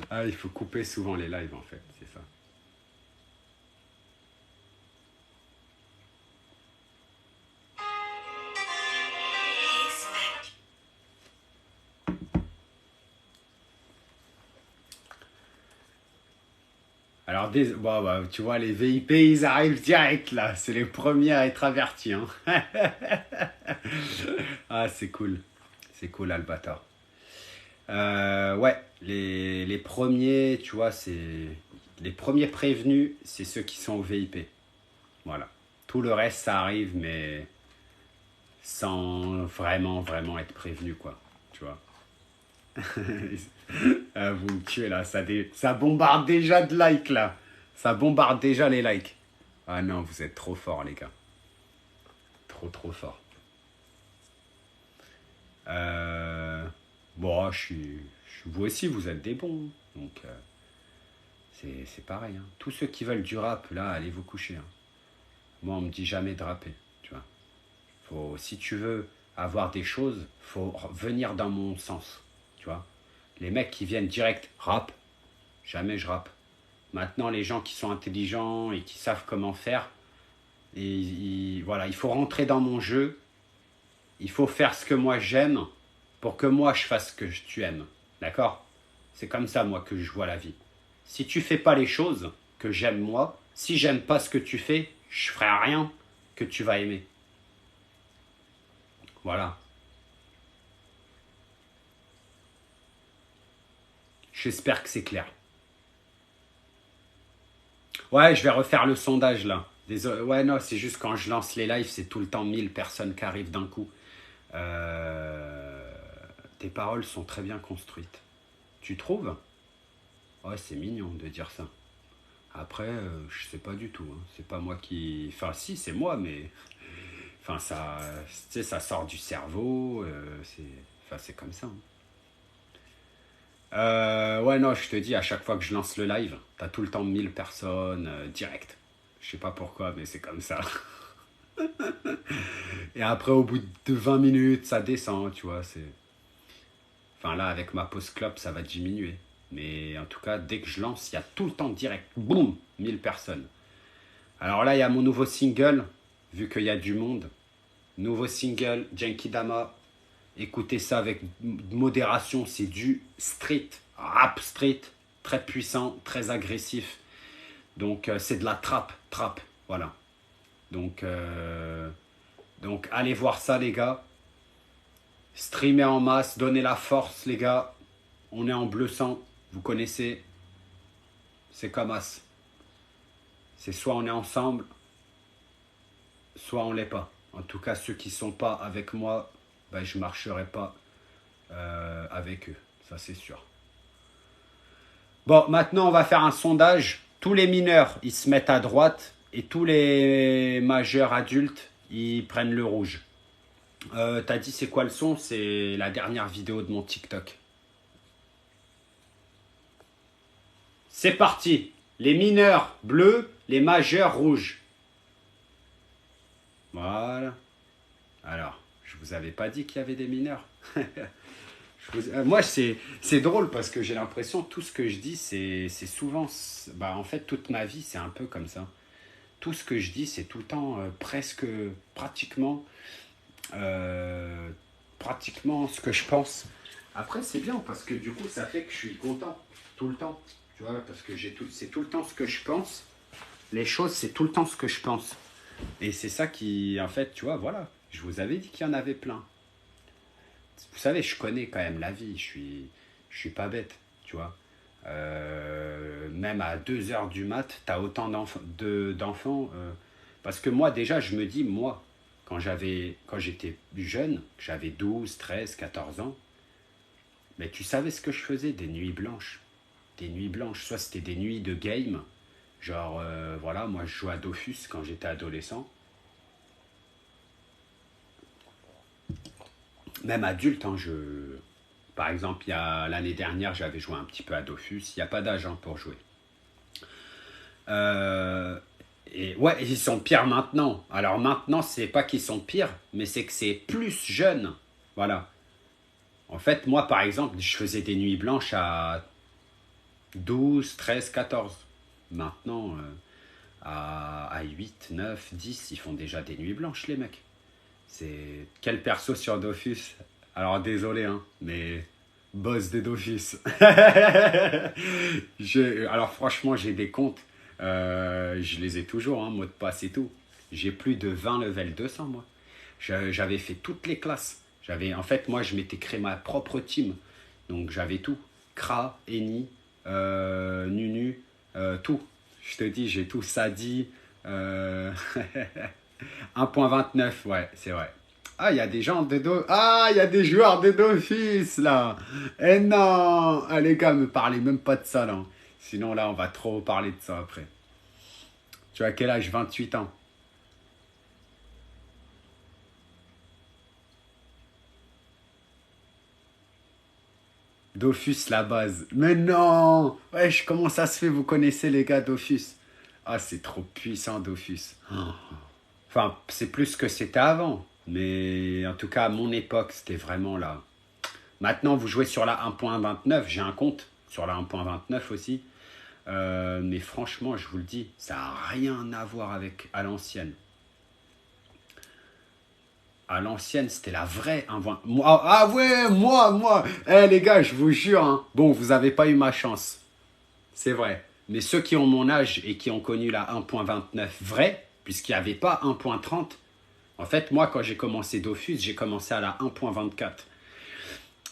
Ah, il faut couper souvent les lives en fait, c'est ça. Alors, bon, bah, tu vois, les VIP, ils arrivent direct là. C'est les premiers à être avertis. Hein. Ah, c'est cool. C'est cool, Albator. Ouais, les premiers, tu vois, c'est. Les premiers prévenus, c'est ceux qui sont au VIP. Voilà. Tout le reste, ça arrive, mais sans vraiment être prévenu, quoi. Tu vois. Ah, vous me tuez là, ça bombarde déjà de likes là. Ça bombarde déjà les likes. Ah non, vous êtes trop forts les gars. Trop fort. Euh... Bon, vous aussi, vous êtes des bons. Donc, c'est pareil. Hein. Tous ceux qui veulent du rap, là, allez vous coucher. Hein. Moi, on me dit jamais de rapper. Tu vois. Si tu veux avoir des choses, faut venir dans mon sens. Tu vois. Les mecs qui viennent direct rap, jamais je rappe. Maintenant, les gens qui sont intelligents et qui savent comment faire, voilà, il faut rentrer dans mon jeu. Il faut faire ce que moi j'aime pour que moi je fasse ce que tu aimes. D'accord? C'est comme ça, moi, que je vois la vie. Si tu fais pas les choses que j'aime moi, si j'aime pas ce que tu fais, je ferai rien que tu vas aimer. Voilà. J'espère que c'est clair. Ouais, je vais refaire le sondage là. Désolé. Ouais, non, c'est juste quand je lance les lives, c'est tout le temps 1000 personnes qui arrivent d'un coup. Euh, Tes paroles sont très bien construites. Tu trouves? Ouais, c'est mignon de dire ça. Après, je sais pas du tout. Hein. C'est pas moi qui. Enfin, si, c'est moi, mais. Enfin, ça. Tu sais, ça sort du cerveau. Enfin, c'est comme ça. Hein. Ouais, non, je te dis, à chaque fois que je lance le live, t'as tout le temps 1000 personnes direct. Je sais pas pourquoi, mais c'est comme ça. Et après, au bout de 20 minutes, ça descend, tu vois. Enfin, là, avec ma pause clope, ça va diminuer. Mais en tout cas, dès que je lance, il y a tout le temps direct. Boum 1000 personnes. Alors là, il y a mon nouveau single, vu qu'il y a du monde. Nouveau single, Genki Dama. Écoutez ça avec modération, c'est du street, rap street, très puissant, très agressif. Donc c'est de la trap, voilà. Donc, donc allez voir ça les gars. Streamer en masse, donnez la force les gars. On est en bleu sang, vous connaissez. C'est comme as. C'est soit on est ensemble, soit on l'est pas. En tout cas, ceux qui sont pas avec moi, ben, je marcherai pas avec eux. Ça, c'est sûr. Bon, maintenant, on va faire un sondage. Tous les mineurs, ils se mettent à droite et tous les majeurs adultes, ils prennent le rouge. T'as dit c'est quoi le son? C'est la dernière vidéo de mon TikTok. C'est parti. Les mineurs bleus, les majeurs rouges. Voilà. Alors, je vous avais pas dit qu'il y avait des mineurs. Moi, c'est drôle parce que j'ai l'impression que tout ce que je dis, c'est souvent. Bah, en fait, toute ma vie, c'est un peu comme ça. Tout ce que je dis, c'est tout le temps presque, pratiquement, euh, pratiquement ce que je pense. Après, c'est bien parce que du coup, ça fait que je suis content tout le temps. Tu vois, parce que c'est tout le temps ce que je pense. Les choses, c'est tout le temps ce que je pense. Et c'est ça qui, en fait, tu vois, voilà. Je vous avais dit qu'il y en avait plein. Vous savez, je connais quand même la vie. Je suis pas bête, tu vois. Même à 2 heures du mat, t'as autant d'enfants. Parce que moi, déjà, je me dis, moi, quand j'étais jeune, que j'avais 12, 13, 14 ans, mais tu savais ce que je faisais? Des nuits blanches. Des nuits blanches. Soit c'était des nuits de game. Genre, voilà, moi, je jouais à Dofus quand j'étais adolescent. Même adulte, hein, par exemple, l'année dernière, j'avais joué un petit peu à Dofus. Il n'y a pas d'âge hein, pour jouer. Euh, et ouais, ils sont pires maintenant. Alors maintenant, c'est pas qu'ils sont pires, mais c'est que c'est plus jeune. Voilà. En fait, moi, par exemple, je faisais des nuits blanches à 12, 13, 14. Maintenant, à 8, 9, 10, ils font déjà des nuits blanches, les mecs. C'est quel perso sur Dofus? Alors désolé, hein, mais boss de Dofus. Alors franchement, j'ai des comptes. Je les ai toujours, hein, mot de passe et tout. J'ai plus de 20 level 200, moi. J'avais fait toutes les classes. En fait, moi, je m'étais créé ma propre team. Donc j'avais tout. Kra, Eni, Nunu, tout. Je te dis, j'ai tout. Sadi, 1.29, ouais, c'est vrai. Ah, il y a des gens de Ah, il y a des joueurs de Dofus, là. Eh non. Ah, les gars, me parlez même pas de ça, là. Sinon, là, on va trop parler de ça après. Tu as quel âge? 28 ans. Dofus, la base. Mais non. Wesh, comment ça se fait? Vous connaissez les gars Dofus? Ah, c'est trop puissant, Dofus. Enfin, c'est plus que c'était avant. Mais en tout cas, à mon époque, c'était vraiment là. Maintenant, vous jouez sur la 1.29. J'ai un compte sur la 1.29 aussi. Mais franchement, je vous le dis, ça n'a rien à voir avec à l'ancienne. À l'ancienne, c'était la vraie Ah ouais, moi. Eh les gars, je vous jure, hein. Bon, vous n'avez pas eu ma chance. C'est vrai. Mais ceux qui ont mon âge et qui ont connu la 1.29 vraie, puisqu'il n'y avait pas 1.30, en fait, moi, quand j'ai commencé Dofus, j'ai commencé à la 1.24.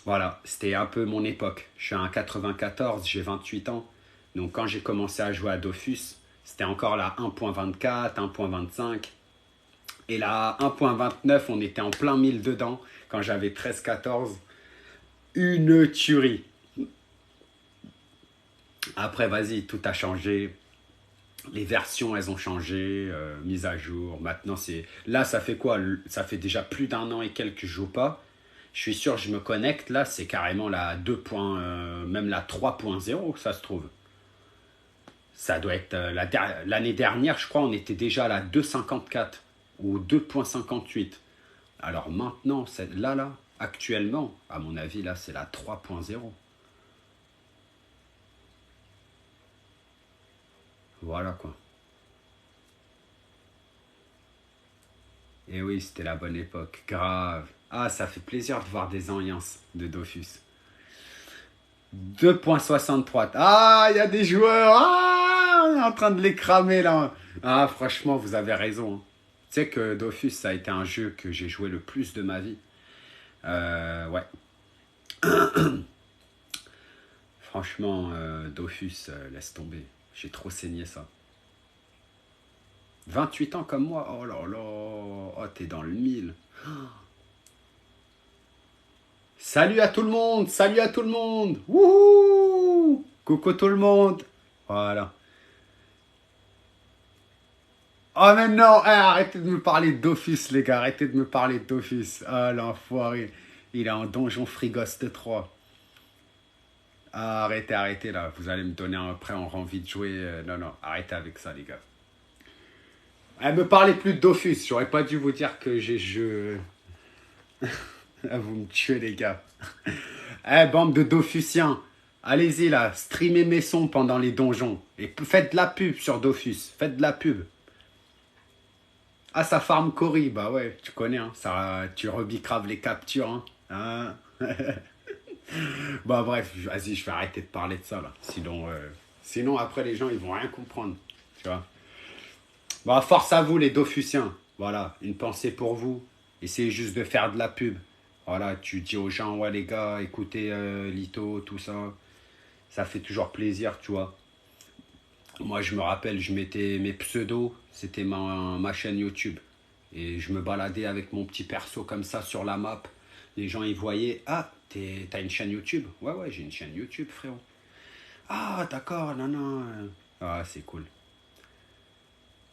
Voilà, c'était un peu mon époque. Je suis un 94, j'ai 28 ans. Donc quand j'ai commencé à jouer à Dofus, c'était encore la 1.24, 1.25. Et la 1.29, on était en plein mille dedans quand j'avais 13-14. Une tuerie. Après, vas-y, tout a changé. Les versions, elles ont changé, mise à jour. Maintenant, c'est... Là, ça fait quoi? Ça fait déjà plus d'un an et quelques que je joue pas. Je suis sûr, je me connecte. Là, c'est carrément la 2. Même la 3.0, ça se trouve. Ça doit être... l'année dernière, je crois, on était déjà à la 2.54 ou 2.58. Alors maintenant, là, actuellement, à mon avis, là, c'est la 3.0. Voilà, quoi. Et oui, c'était la bonne époque. Grave. Ah, ça fait plaisir de voir des alliances de Dofus. 2.63. Ah, il y a des joueurs. Ah, on est en train de les cramer là. Ah, franchement, vous avez raison, hein. Tu sais que Dofus, ça a été un jeu que j'ai joué le plus de ma vie. Ouais. Franchement, Dofus, laisse tomber. J'ai trop saigné ça. 28 ans comme moi. Oh là là. Oh, t'es dans le mille. Salut à tout le monde. Salut à tout le monde. Wouhou. Coucou tout le monde. Voilà. Oh mais non, eh, arrêtez de me parler de Dofus les gars, arrêtez de me parler de Dofus. Ah l'enfoiré, il est en donjon frigoste 3. Ah, arrêtez là, vous allez me donner après envie de jouer. Non, non, arrêtez avec ça les gars. Eh, me parlez plus de Dofus, j'aurais pas dû vous dire que j'ai jeu. Vous me tuez les gars. Eh, bande de Dofusiens, allez-y là, streamez mes sons pendant les donjons. Et faites de la pub sur Dofus, faites de la pub. Ah, ça farm Cory, bah ouais, tu connais, hein, ça, tu rebicraves les captures. Hein. Bah bref, vas-y, je vais arrêter de parler de ça là. Sinon après les gens ils vont rien comprendre. Tu vois. Bah force à vous les Dofusiens. Voilà, une pensée pour vous. Essayez juste de faire de la pub. Voilà, tu dis aux gens, ouais les gars, écoutez Lito, tout ça. Ça fait toujours plaisir, tu vois. Moi, je me rappelle, je mettais mes pseudos, c'était ma chaîne YouTube. Et je me baladais avec mon petit perso comme ça sur la map. Les gens, ils voyaient, ah, t'as une chaîne YouTube? Ouais, ouais, j'ai une chaîne YouTube, frérot. Ah, d'accord, non, non. Ah, c'est cool.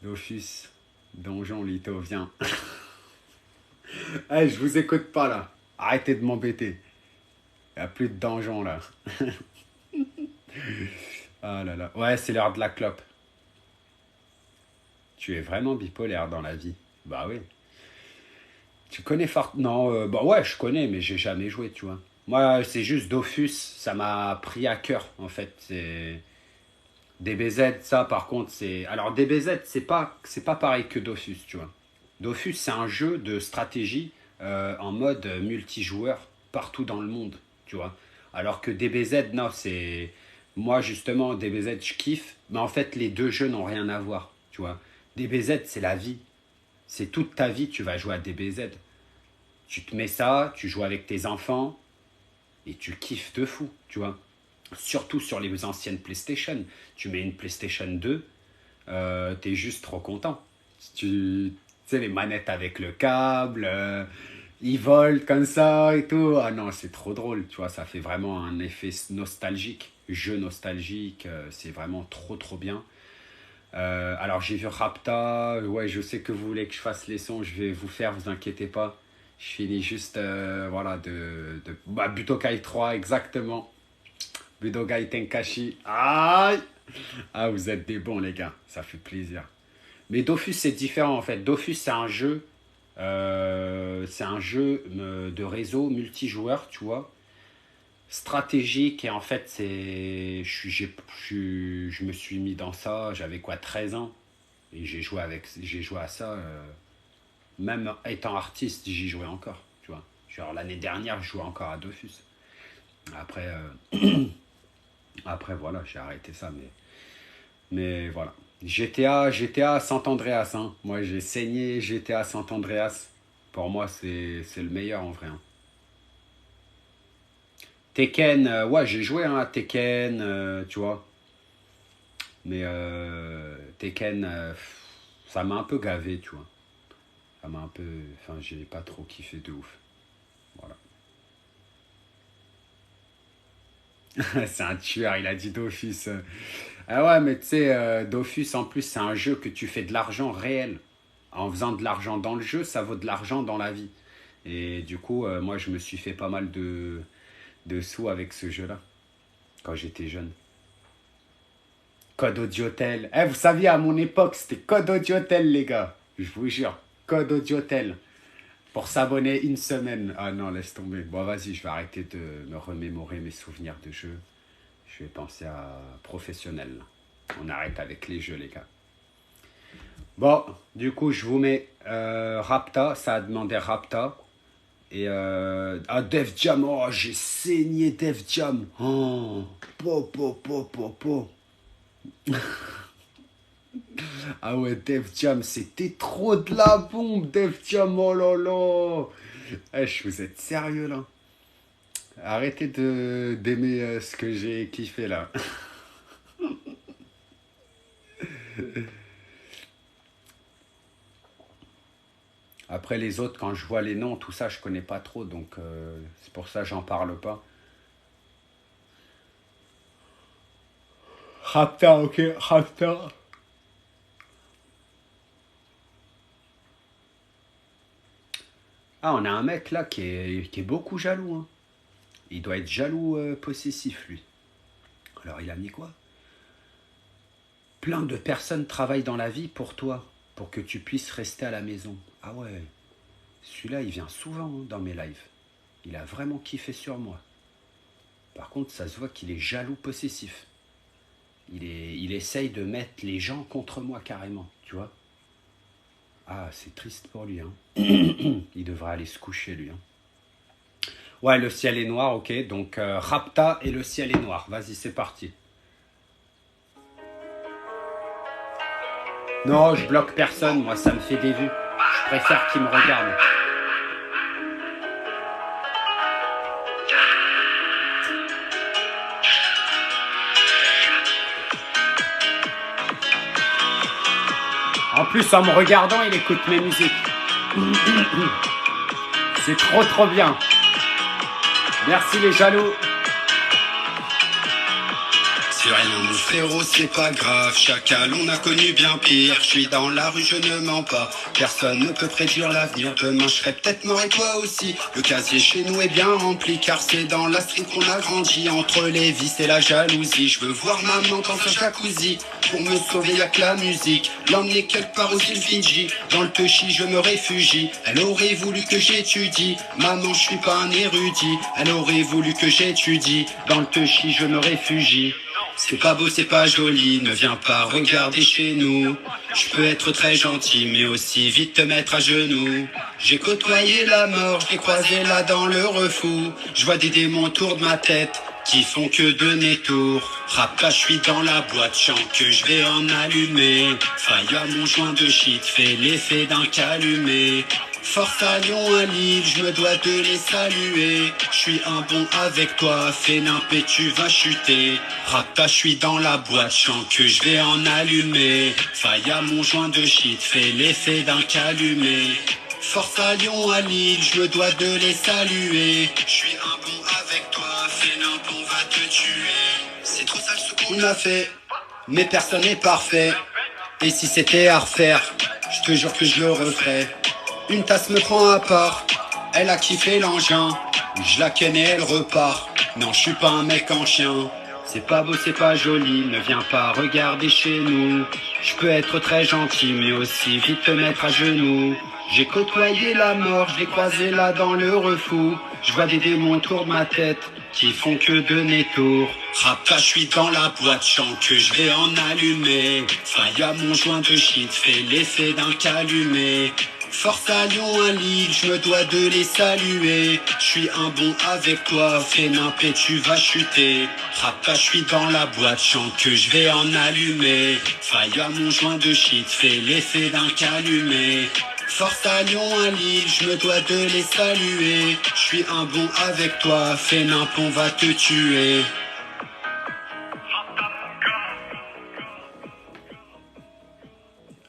Dofus, Donjon, Lito, viens. Hey, je vous écoute pas, là. Arrêtez de m'embêter. Il n'y a plus de donjon, là. Ah là là. Ouais, c'est l'heure de la clope. Tu es vraiment bipolaire dans la vie. Bah oui. Tu connais Fort... Non, bah ouais, je connais, mais j'ai jamais joué, tu vois. Moi, c'est juste Dofus, ça m'a pris à cœur, en fait. DBZ, ça, par contre, c'est... Alors, DBZ, c'est pas pareil que Dofus, tu vois. Dofus, c'est un jeu de stratégie en mode multijoueur partout dans le monde, tu vois. Alors que DBZ, non, c'est... Moi, justement, DBZ, je kiffe, mais en fait, les deux jeux n'ont rien à voir, tu vois. DBZ, c'est la vie. C'est toute ta vie, tu vas jouer à DBZ. Tu te mets ça, tu joues avec tes enfants, et tu kiffes de fou, tu vois. Surtout sur les anciennes PlayStation. Tu mets une PlayStation 2, t'es juste trop content. Tu sais, les manettes avec le câble, ils volent comme ça et tout. Ah non, c'est trop drôle, tu vois, ça fait vraiment un effet nostalgique, jeu nostalgique, c'est vraiment trop trop bien. Alors j'ai vu Rapta, ouais, je sais que vous voulez que je fasse les sons, je vais vous faire, vous inquiétez pas. Je finis juste, voilà, bah, Budokai 3, exactement. Budokai Tenkashi. Aïe! Ah, vous êtes des bons, les gars. Ça fait plaisir. Mais Dofus, c'est différent, en fait. Dofus, c'est un jeu de réseau multijoueur, tu vois. Stratégique. Et en fait, je me suis mis dans ça. J'avais quoi, 13 ans? Et j'ai joué à ça. Même étant artiste, j'y jouais encore, tu vois. Genre, l'année dernière, je jouais encore à Dofus. Après, après voilà, j'ai arrêté ça, mais voilà. GTA Sant Andreas, hein. Moi, j'ai saigné GTA Sant Andreas. Pour moi, c'est le meilleur en vrai, hein. Tekken, ouais, j'ai joué hein, à Tekken, tu vois. Mais Tekken, ça m'a un peu gavé, tu vois. Ça m'a un peu... Enfin, j'ai pas trop kiffé de ouf. Voilà. C'est un tueur, il a dit Dofus. Ah ouais, mais tu sais, Dofus, en plus, c'est un jeu que tu fais de l'argent réel. En faisant de l'argent dans le jeu, ça vaut de l'argent dans la vie. Et du coup, moi, je me suis fait pas mal de sous avec ce jeu-là, quand j'étais jeune. Code Audiotel. Eh, vous saviez, à mon époque, c'était Code Audiotel, les gars. Je vous jure, Code Audiotel. Pour s'abonner une semaine. Ah non, laisse tomber. Bon, vas-y, je vais arrêter de me remémorer mes souvenirs de jeux. Je vais penser à professionnel. On arrête avec les jeux, les gars. Bon, du coup, je vous mets Rapta. Ça a demandé Rapta. Et Def Jam. Oh, j'ai saigné Def Jam. Oh, po. Ah ouais, Def Jam, c'était trop de la bombe, Def Jam. Oh là là. Vous êtes sérieux là? Arrêtez d'aimer ce que j'ai kiffé là. Après les autres, quand je vois les noms, tout ça, je connais pas trop, donc c'est pour ça que j'en parle pas. Raptor, ok, Raptor. Ah, on a un mec là qui est beaucoup jaloux, hein. Il doit être jaloux possessif, lui. Alors il a mis quoi? Plein de personnes travaillent dans la vie pour toi, pour que tu puisses rester à la maison. Ah ouais, celui-là, il vient souvent hein, dans mes lives. Il a vraiment kiffé sur moi. Par contre, ça se voit qu'il est jaloux possessif. Il essaye de mettre les gens contre moi carrément, tu vois. Ah, c'est triste pour lui, hein. Il devrait aller se coucher, lui, hein. Ouais, le ciel est noir, ok. Donc, Rapta et le ciel est noir. Vas-y, c'est parti. Non, je bloque personne, moi, ça me fait des vues. Je préfère qu'ils me regardent. En plus, en me regardant, il écoute mes musiques. C'est trop, trop bien. Merci les jaloux. plus rien mon frérot, c'est pas grave. Chacal, on a connu bien pire. Je suis dans la rue, je ne mens pas. Personne ne peut prédire l'avenir. Demain je serai peut-être mort et toi aussi. Le casier chez nous est bien rempli, car c'est dans la street qu'on a grandi. Entre les vices et la jalousie, je veux voir maman dans un jacuzzi. Pour me sauver y'a que la musique. L'emmener quelque part aux îles Fidji. Dans le Tushi je me réfugie. Elle aurait voulu que j'étudie. Maman je suis pas un érudit. Elle aurait voulu que j'étudie. Dans le Tushi je me réfugie. C'est pas beau, c'est pas joli, ne viens pas regarder chez nous. Je peux être très gentil, mais aussi vite te mettre à genoux. J'ai côtoyé la mort, je l'ai croisé là dans le refou. Je vois des démons autour de ma tête qui font que donner tour. Rapta, je suis dans la boîte, chant que je vais en allumer. Faille à mon joint de shit, fait l'effet d'un calumet. Force à Lyon, à Lille, je me dois de les saluer. Je suis un bon avec toi, fais nimper, tu vas chuter. Rapta, je suis dans la boîte, chant que je vais en allumer. Faille à mon joint de shit, fait l'effet d'un calumet. Force à Lyon, à Lille, je me dois de les saluer. Je suis un bon avec toi, fais nimper, on va te tuer. C'est trop sale ce qu'on a fait, mais personne n'est parfait. Et si c'était à refaire, je te jure que je le referais. Une tasse me prend à part, elle a kiffé l'engin. Je la ken et elle repart. Non, je suis pas un mec en chien. C'est pas beau, c'est pas joli, ne viens pas regarder chez nous. Je peux être très gentil, mais aussi vite te mettre à genoux. J'ai côtoyé la mort, je l'ai croisé là dans le refou. Je vois des démons autour de ma tête qui font que donner tour. Rapta, je suis dans la boîte, chant que je vais en allumer. Faille à mon joint de shit, fait l'effet d'un calumet. Force à Lyon, à Lille, je me dois de les saluer. Je suis un bon avec toi, fais nimper, tu vas chuter. Rapta, je suis dans la boîte, chant que je vais en allumer. Faille à mon joint de shit, fait l'effet d'un calumet. Force à Lyon, à Lille, je me dois de les saluer. Je suis un bon avec toi, fais nimper, on va te tuer.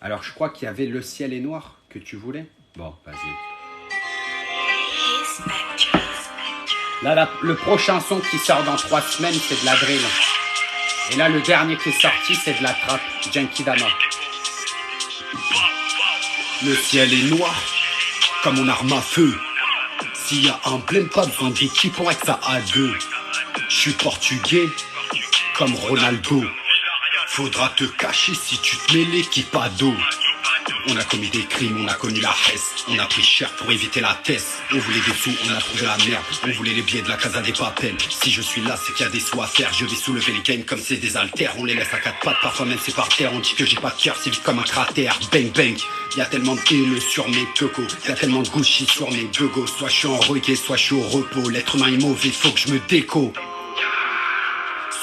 Alors je crois qu'il y avait Le ciel est noir que tu voulais. Bon, vas-y. Là, le prochain son qui sort dans 3 semaines, c'est de la drill. Et là, le dernier qui est sorti, c'est de la trap. Genki Dama. Le ciel est noir, comme mon arme à feu. S'il y a un blême, pas besoin d'équipe pour être ça à deux. Je suis portugais, comme Ronaldo. Faudra te cacher si tu te mets l'équipe à dos. On a commis des crimes, on a connu la hesse. On a pris cher pour éviter la test. On voulait des sous, on a trouvé la merde. On voulait les billets de la Casa des Papel. Si je suis là, c'est qu'il y a des sous à faire. Je vais soulever les games comme c'est des haltères. On les laisse à 4 pattes, parfois même c'est par terre. On dit que j'ai pas de cœur, c'est vite comme un cratère. Bang bang, y a tellement de haine sur mes tocos. Y a tellement de Gucci sur mes deux gos. Soit je suis en reggae, soit je suis au repos. L'être humain est mauvais, faut que je me déco.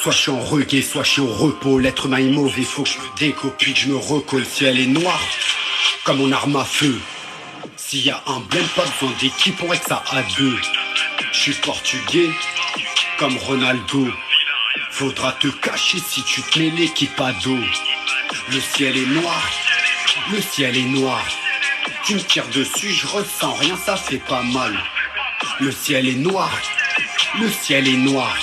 Soit je suis en reggae, soit je suis au repos. L'être humain est mauvais, faut que je me déco. Puis que je me recolle, le ciel est noir, comme mon arme à feu. S'il y a un blême, pas besoin d'équipe, on reste ça à deux. Je suis portugais, comme Ronaldo. Faudra te cacher si tu te mets l'équipe à dos. Le ciel est noir, le ciel est noir. Tu me tires dessus, je ressens rien, ça fait pas mal. Le ciel est noir, le ciel est noir.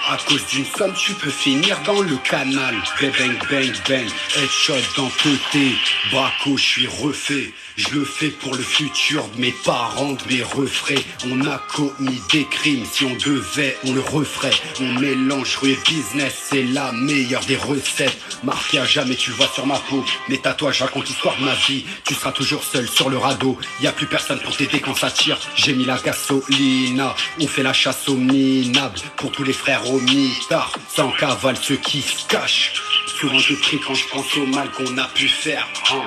À cause d'une somme, tu peux finir dans le canal. Bang, bang, bang, bang, headshot dans côté. Braco, je suis refait. Je le fais pour le futur de mes parents, de mes refrains. On a commis des crimes, si on devait, on le referait. On mélange rue et business, c'est la meilleure des recettes. Marqué à jamais, tu le vois sur ma peau. Mes tatouages racontent l'histoire de ma vie. Tu seras toujours seul sur le radeau. Y a plus personne pour t'aider quand ça tire. J'ai mis la gasolina, on fait la chasse aux minables. Pour tous les frères au mitard, sans cavale ceux qui se cachent. Souvent je prie quand je pense au mal qu'on a pu faire, hein.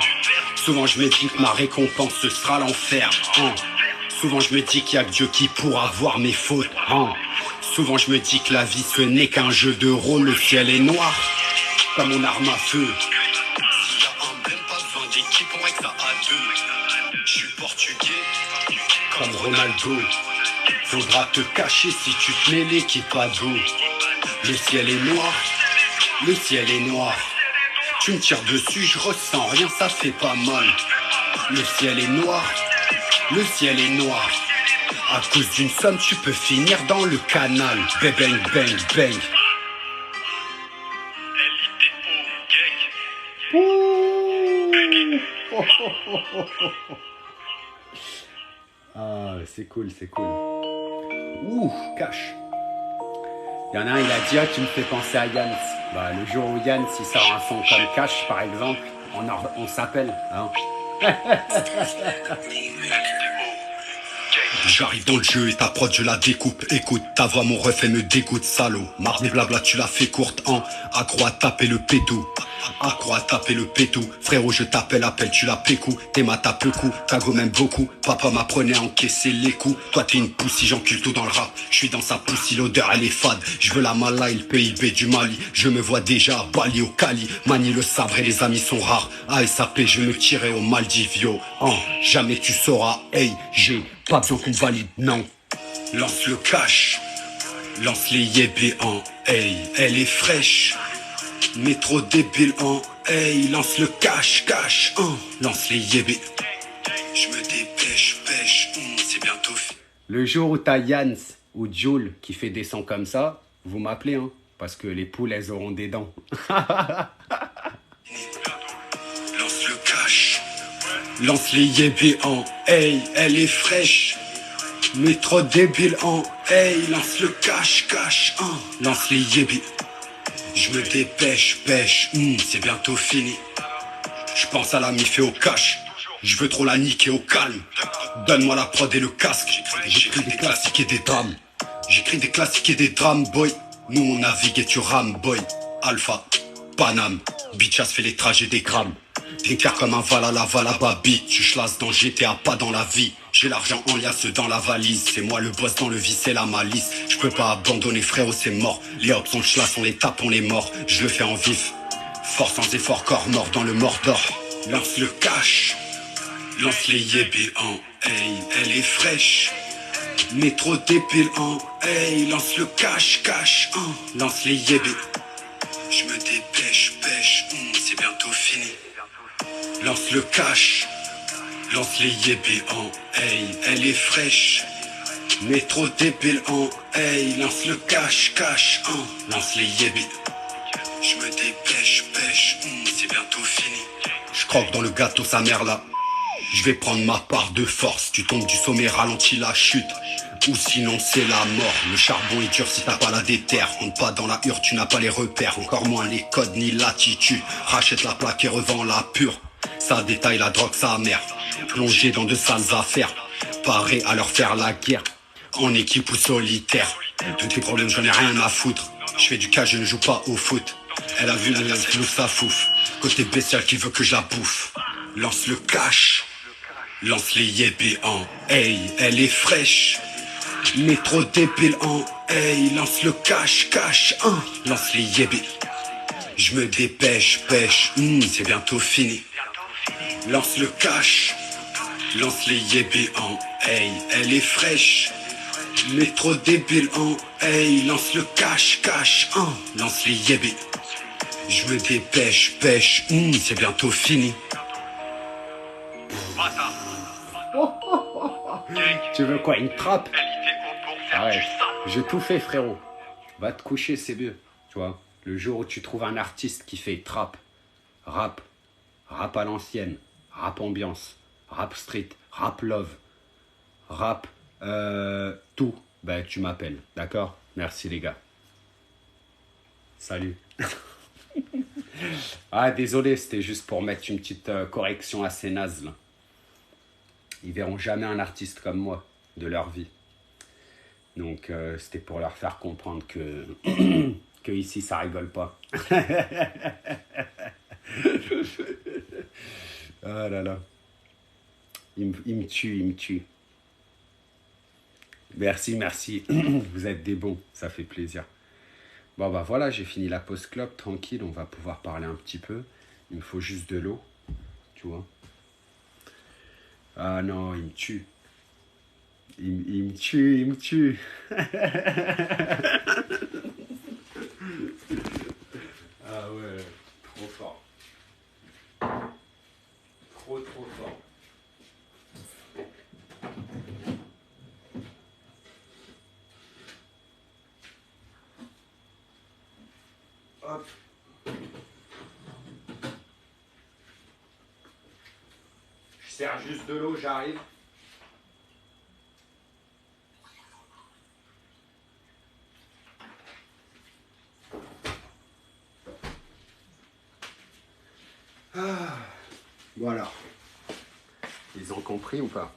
Souvent je me dis que ma récompense ce sera l'enfer, hein. Souvent je me dis qu'il y a que Dieu qui pourra voir mes fautes, hein. Souvent je me dis que la vie ce n'est qu'un jeu de rôle. Le ciel est noir, comme mon arme à feu. S'il y a un blême, pas besoin d'équipe, on règle ça à deux. Je suis portugais, comme Ronaldo. Faudra te cacher si tu te mets l'équipe à dos. Le ciel est noir, le ciel est noir. Tu me tires dessus, je ressens rien, ça fait pas mal. Le ciel est noir, le ciel est noir. À cause d'une somme, tu peux finir dans le canal. Bang, bang, bang, bang. Ah, c'est cool, c'est cool. Ouh, cash. Il y en a un, il a dit, ah, tu me fais penser à Yann. Bah, le jour où Yann, s'il sort un son comme Cash, par exemple, on s'appelle. Hein. J'arrive dans le jeu et ta prod je la découpe. Écoute, ta voix mon refait me dégoûte, salaud. Marre des blabla tu l'as fait courte en accro à taper le pétou. Accro à taper le pétou. Frérot je t'appelle, appelle tu la pécou. T'es ma tape coup, cago même beaucoup. Papa m'apprenait à encaisser les coups. Toi t'es une poussie, j'encule tout dans le rap. Je suis dans sa poussie, l'odeur elle est fade. Je veux la Malai, le PIB du Mali. Je me vois déjà à Bali au Cali. Manie le sabre et les amis sont rares. À SAP je vais me tirer au Maldivio. Jamais tu sauras, hey, j'ai pas besoin qu'on valide, non. Lance le cash, lance les yébés en hey, elle est fraîche. Métro débile en hey, lance le cash, lance les yébés. Je me dépêche, pêche, c'est bientôt fini. Le jour où t'as Yann ou Jules qui fait des sons comme ça, vous m'appelez, hein, parce que les poules, elles auront des dents. Lance le cash, lance les yébés en hey, elle est fraîche. Métro débile en hey, lance le cash, lance les yébés. Je me dépêche, pêche, c'est bientôt fini. Je pense à la mif et au cash. Je veux trop la niquer au calme. Donne-moi la prod et le casque. J'écris des classiques et des drames. J'écris des classiques et des drames, boy. Nous on navigue et tu rames, boy. Alpha, Paname, Bitchas fait les trajets des grammes. T'es clair comme un Valhalla, Babi. Tu chlasses dans GTA, pas dans la vie. J'ai l'argent en liasse dans la valise. C'est moi le boss dans le vice et la malice. Je peux pas abandonner, frérot, c'est mort. Les hops on chlasse, on les tape, on les mord. Je le fais en vif. Fort sans effort, corps mort dans le Mordor. Lance le cash, lance les yébés en hey, elle est fraîche. Métro débile en hey, lance le cash, lance les yébés. Je me dépêche, pêche, c'est bientôt fini. Lance le cash, lance les yébés en hey, elle est fraîche. Métro débile en hey, lance le cash, lance les yébés. Je me dépêche, pêche, c'est bientôt fini. Je croque dans le gâteau sa mère là. Je vais prendre ma part de force. Tu tombes du sommet, ralentis la chute. Ou sinon c'est la mort. Le charbon est dur si t'as pas la déterre. Rentre pas dans la hure, tu n'as pas les repères. Encore moins les codes ni l'attitude. Rachète la plaque et revends la pure. Ça détaille la drogue, sa mère. Plongé dans de sales affaires. Paré à leur faire la guerre. En équipe ou solitaire. De tes problèmes j'en ai rien à foutre. Je fais du cas, je ne joue pas au foot. Elle a vu la nous sa fouf. Côté bestial qui veut que je la bouffe. Lance le cash, lance les yébés en hey, elle est fraîche. Métro débile en hey, lance le cash, lance les yébés. Je me dépêche, pêche, c'est bientôt fini. Lance le cash, lance les yébés en hey, elle est fraîche. Métro débile en hey, lance le cash, lance les yébés. Je me dépêche, pêche, c'est bientôt fini. Tu veux quoi, une trappe? Arrête, j'ai tout fait, frérot. Va te coucher, c'est mieux. Tu vois, le jour où tu trouves un artiste qui fait trap, rap, rap à l'ancienne, rap ambiance, rap street, rap love, rap, tout, ben tu m'appelles, d'accord? Merci les gars. Salut. Ah, désolé, c'était juste pour mettre une petite correction assez naze, là. Ils verront jamais un artiste comme moi de leur vie. Donc, c'était pour leur faire comprendre que, que ici, ça rigole pas. Ah là là. Il me tue, il me tue. Merci, merci. Vous êtes des bons, ça fait plaisir. Bon, bah voilà, j'ai fini la pause club, tranquille, on va pouvoir parler un petit peu. Il me faut juste de l'eau, tu vois. Ah non, il me tue. Il me tue, il me tue. Ah ouais, trop fort. Trop, trop fort. Hop. sers juste de l'eau, j'arrive. Ah, voilà. Ils ont compris ou pas?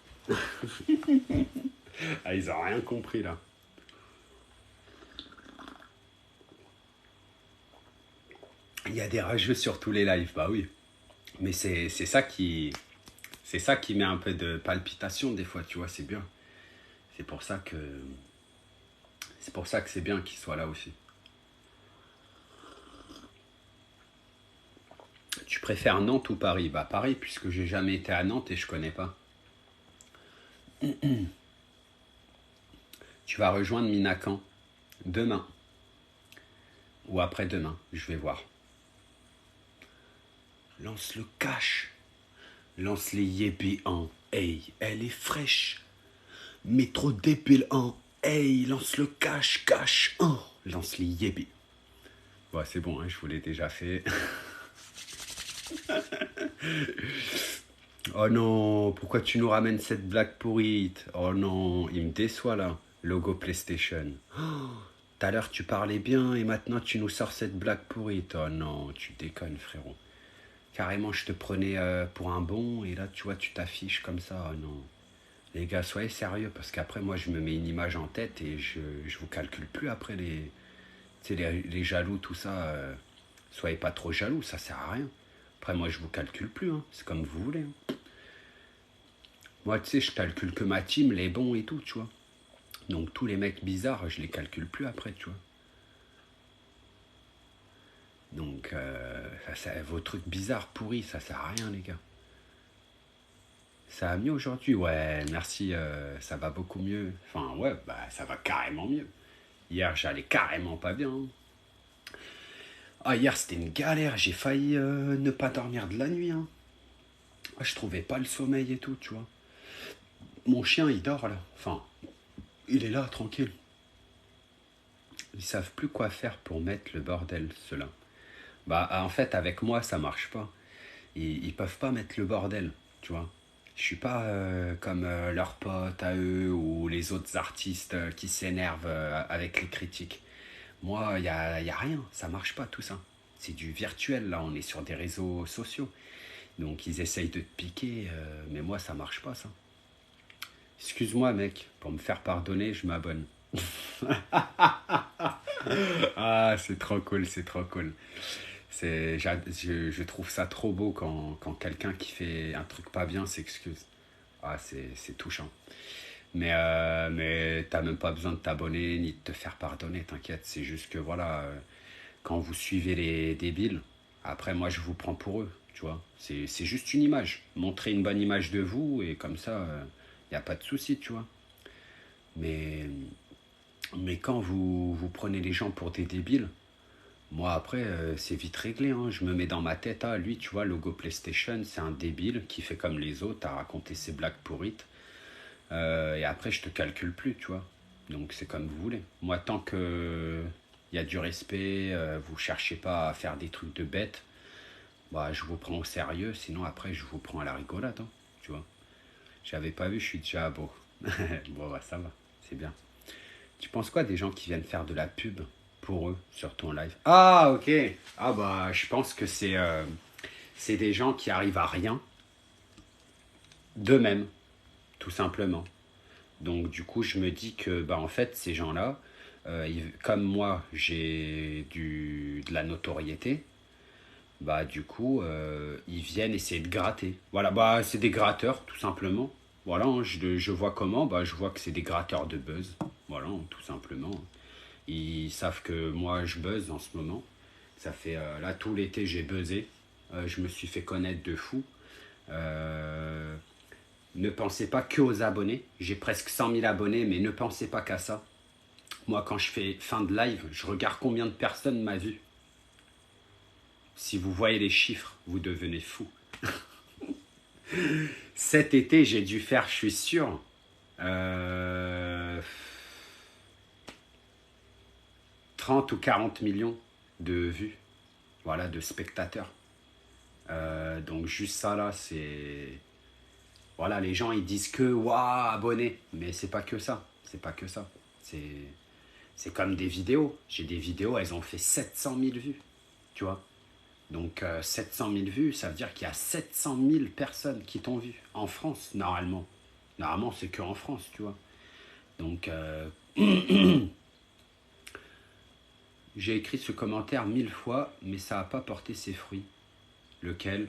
Ah, ils ont rien compris là. Il y a des rageux sur tous les lives, bah oui. Mais c'est ça qui met un peu de palpitation des fois, tu vois, c'est bien. C'est pour ça que c'est bien qu'ils soient là aussi. Tu préfères Nantes ou Paris? Bah Paris, puisque j'ai jamais été à Nantes et je connais pas. Tu vas rejoindre Mina quand? Demain. Ou après-demain, je vais voir. Lance le cash. Lance les yébés en hey, elle est fraîche. Métro débile en hey, lance le cash, cash en. Lance les yébés. Bon, c'est bon, hein, je vous l'ai déjà fait. Oh non, pourquoi tu nous ramènes cette blague pourrite? Oh non, il me déçoit là. Logo PlayStation. Oh, tout à l'heure tu parlais bien et maintenant tu nous sors cette blague pourrite. Oh non, tu déconnes frérot. Carrément je te prenais pour un bon et là tu vois tu t'affiches comme ça. Oh non. Les gars, soyez sérieux parce qu'après moi je me mets une image en tête et je vous calcule plus après les jaloux, tout ça. Soyez pas trop jaloux, ça sert à rien. Après moi je vous calcule plus, hein. C'est comme vous voulez. Hein. Moi tu sais je calcule que ma team, les bons et tout, tu vois. Donc tous les mecs bizarres, je les calcule plus après, tu vois. Donc vos trucs bizarres, pourris, ça sert à rien les gars. Ça va mieux aujourd'hui? Ouais, merci, ça va beaucoup mieux. Enfin ouais, bah ça va carrément mieux. Hier j'allais carrément pas bien. Hein. Ah hier c'était une galère, j'ai failli ne pas dormir de la nuit. Hein. Ah, je trouvais pas le sommeil et tout, tu vois. Mon chien il dort là, enfin il est là tranquille. Ils savent plus quoi faire pour mettre le bordel, ceux-là. Bah en fait avec moi ça marche pas. Ils peuvent pas mettre le bordel, tu vois. Je suis pas comme leurs potes à eux ou les autres artistes qui s'énervent avec les critiques. Moi, y a rien, ça marche pas tout ça. C'est du virtuel, là, on est sur des réseaux sociaux. Donc ils essayent de te piquer, mais moi ça marche pas ça. Excuse-moi mec, pour me faire pardonner, je m'abonne. Ah, c'est trop cool, c'est trop cool. Je trouve ça trop beau quand quelqu'un qui fait un truc pas bien s'excuse. Ah, c'est touchant. Mais t'as même pas besoin de t'abonner ni de te faire pardonner, t'inquiète. C'est juste que voilà, quand vous suivez les débiles, après moi je vous prends pour eux, tu vois. C'est juste une image. Montrez une bonne image de vous et comme ça, y a pas de souci, tu vois. Mais, mais quand vous prenez les gens pour des débiles, moi, après, c'est vite réglé. Hein. Je me mets dans ma tête, ah, lui, tu vois, logo PlayStation, c'est un débile qui fait comme les autres, à raconter ses blagues pourrites. Et après, je te calcule plus, tu vois. Donc, c'est comme vous voulez. Moi, tant que il y a du respect, vous cherchez pas à faire des trucs de bête, bah, je vous prends au sérieux. Sinon, après, je vous prends à la rigolade, hein, tu vois. J'avais pas vu, je suis déjà beau. Bon, bah, ça va, c'est bien. Tu penses quoi des gens qui viennent faire de la pub pour eux sur ton live? Ah, ok. Ah, bah, je pense que c'est des gens qui arrivent à rien d'eux-mêmes, tout simplement. Donc, du coup, je me dis que, bah, en fait, ces gens-là, comme moi, j'ai de la notoriété, bah, du coup, ils viennent essayer de gratter. Voilà, bah, c'est des gratteurs, tout simplement. Voilà, hein, je vois comment, bah, je vois que c'est des gratteurs de buzz. Voilà, hein, tout simplement. Ils savent que moi, je buzz en ce moment. Ça fait, là, tout l'été, j'ai buzzé. Je me suis fait connaître de fou. Euh, ne pensez pas que aux abonnés. J'ai presque 100 000 abonnés, mais ne pensez pas qu'à ça. Moi, quand je fais fin de live, je regarde combien de personnes m'a vu. Si vous voyez les chiffres, vous devenez fou. Cet été, j'ai dû faire, je suis sûr, 30 ou 40 millions de vues, voilà, de spectateurs. Donc juste ça là, Voilà, les gens, ils disent que, waouh, abonné. Mais c'est pas que ça. C'est pas que ça. C'est comme des vidéos. J'ai des vidéos, elles ont fait 700 000 vues. Tu vois. Donc, 700 000 vues, ça veut dire qu'il y a 700 000 personnes qui t'ont vu. En France, normalement. Normalement, c'est que en France, tu vois. Donc, j'ai écrit ce commentaire 1000 fois, mais ça n'a pas porté ses fruits. Lequel?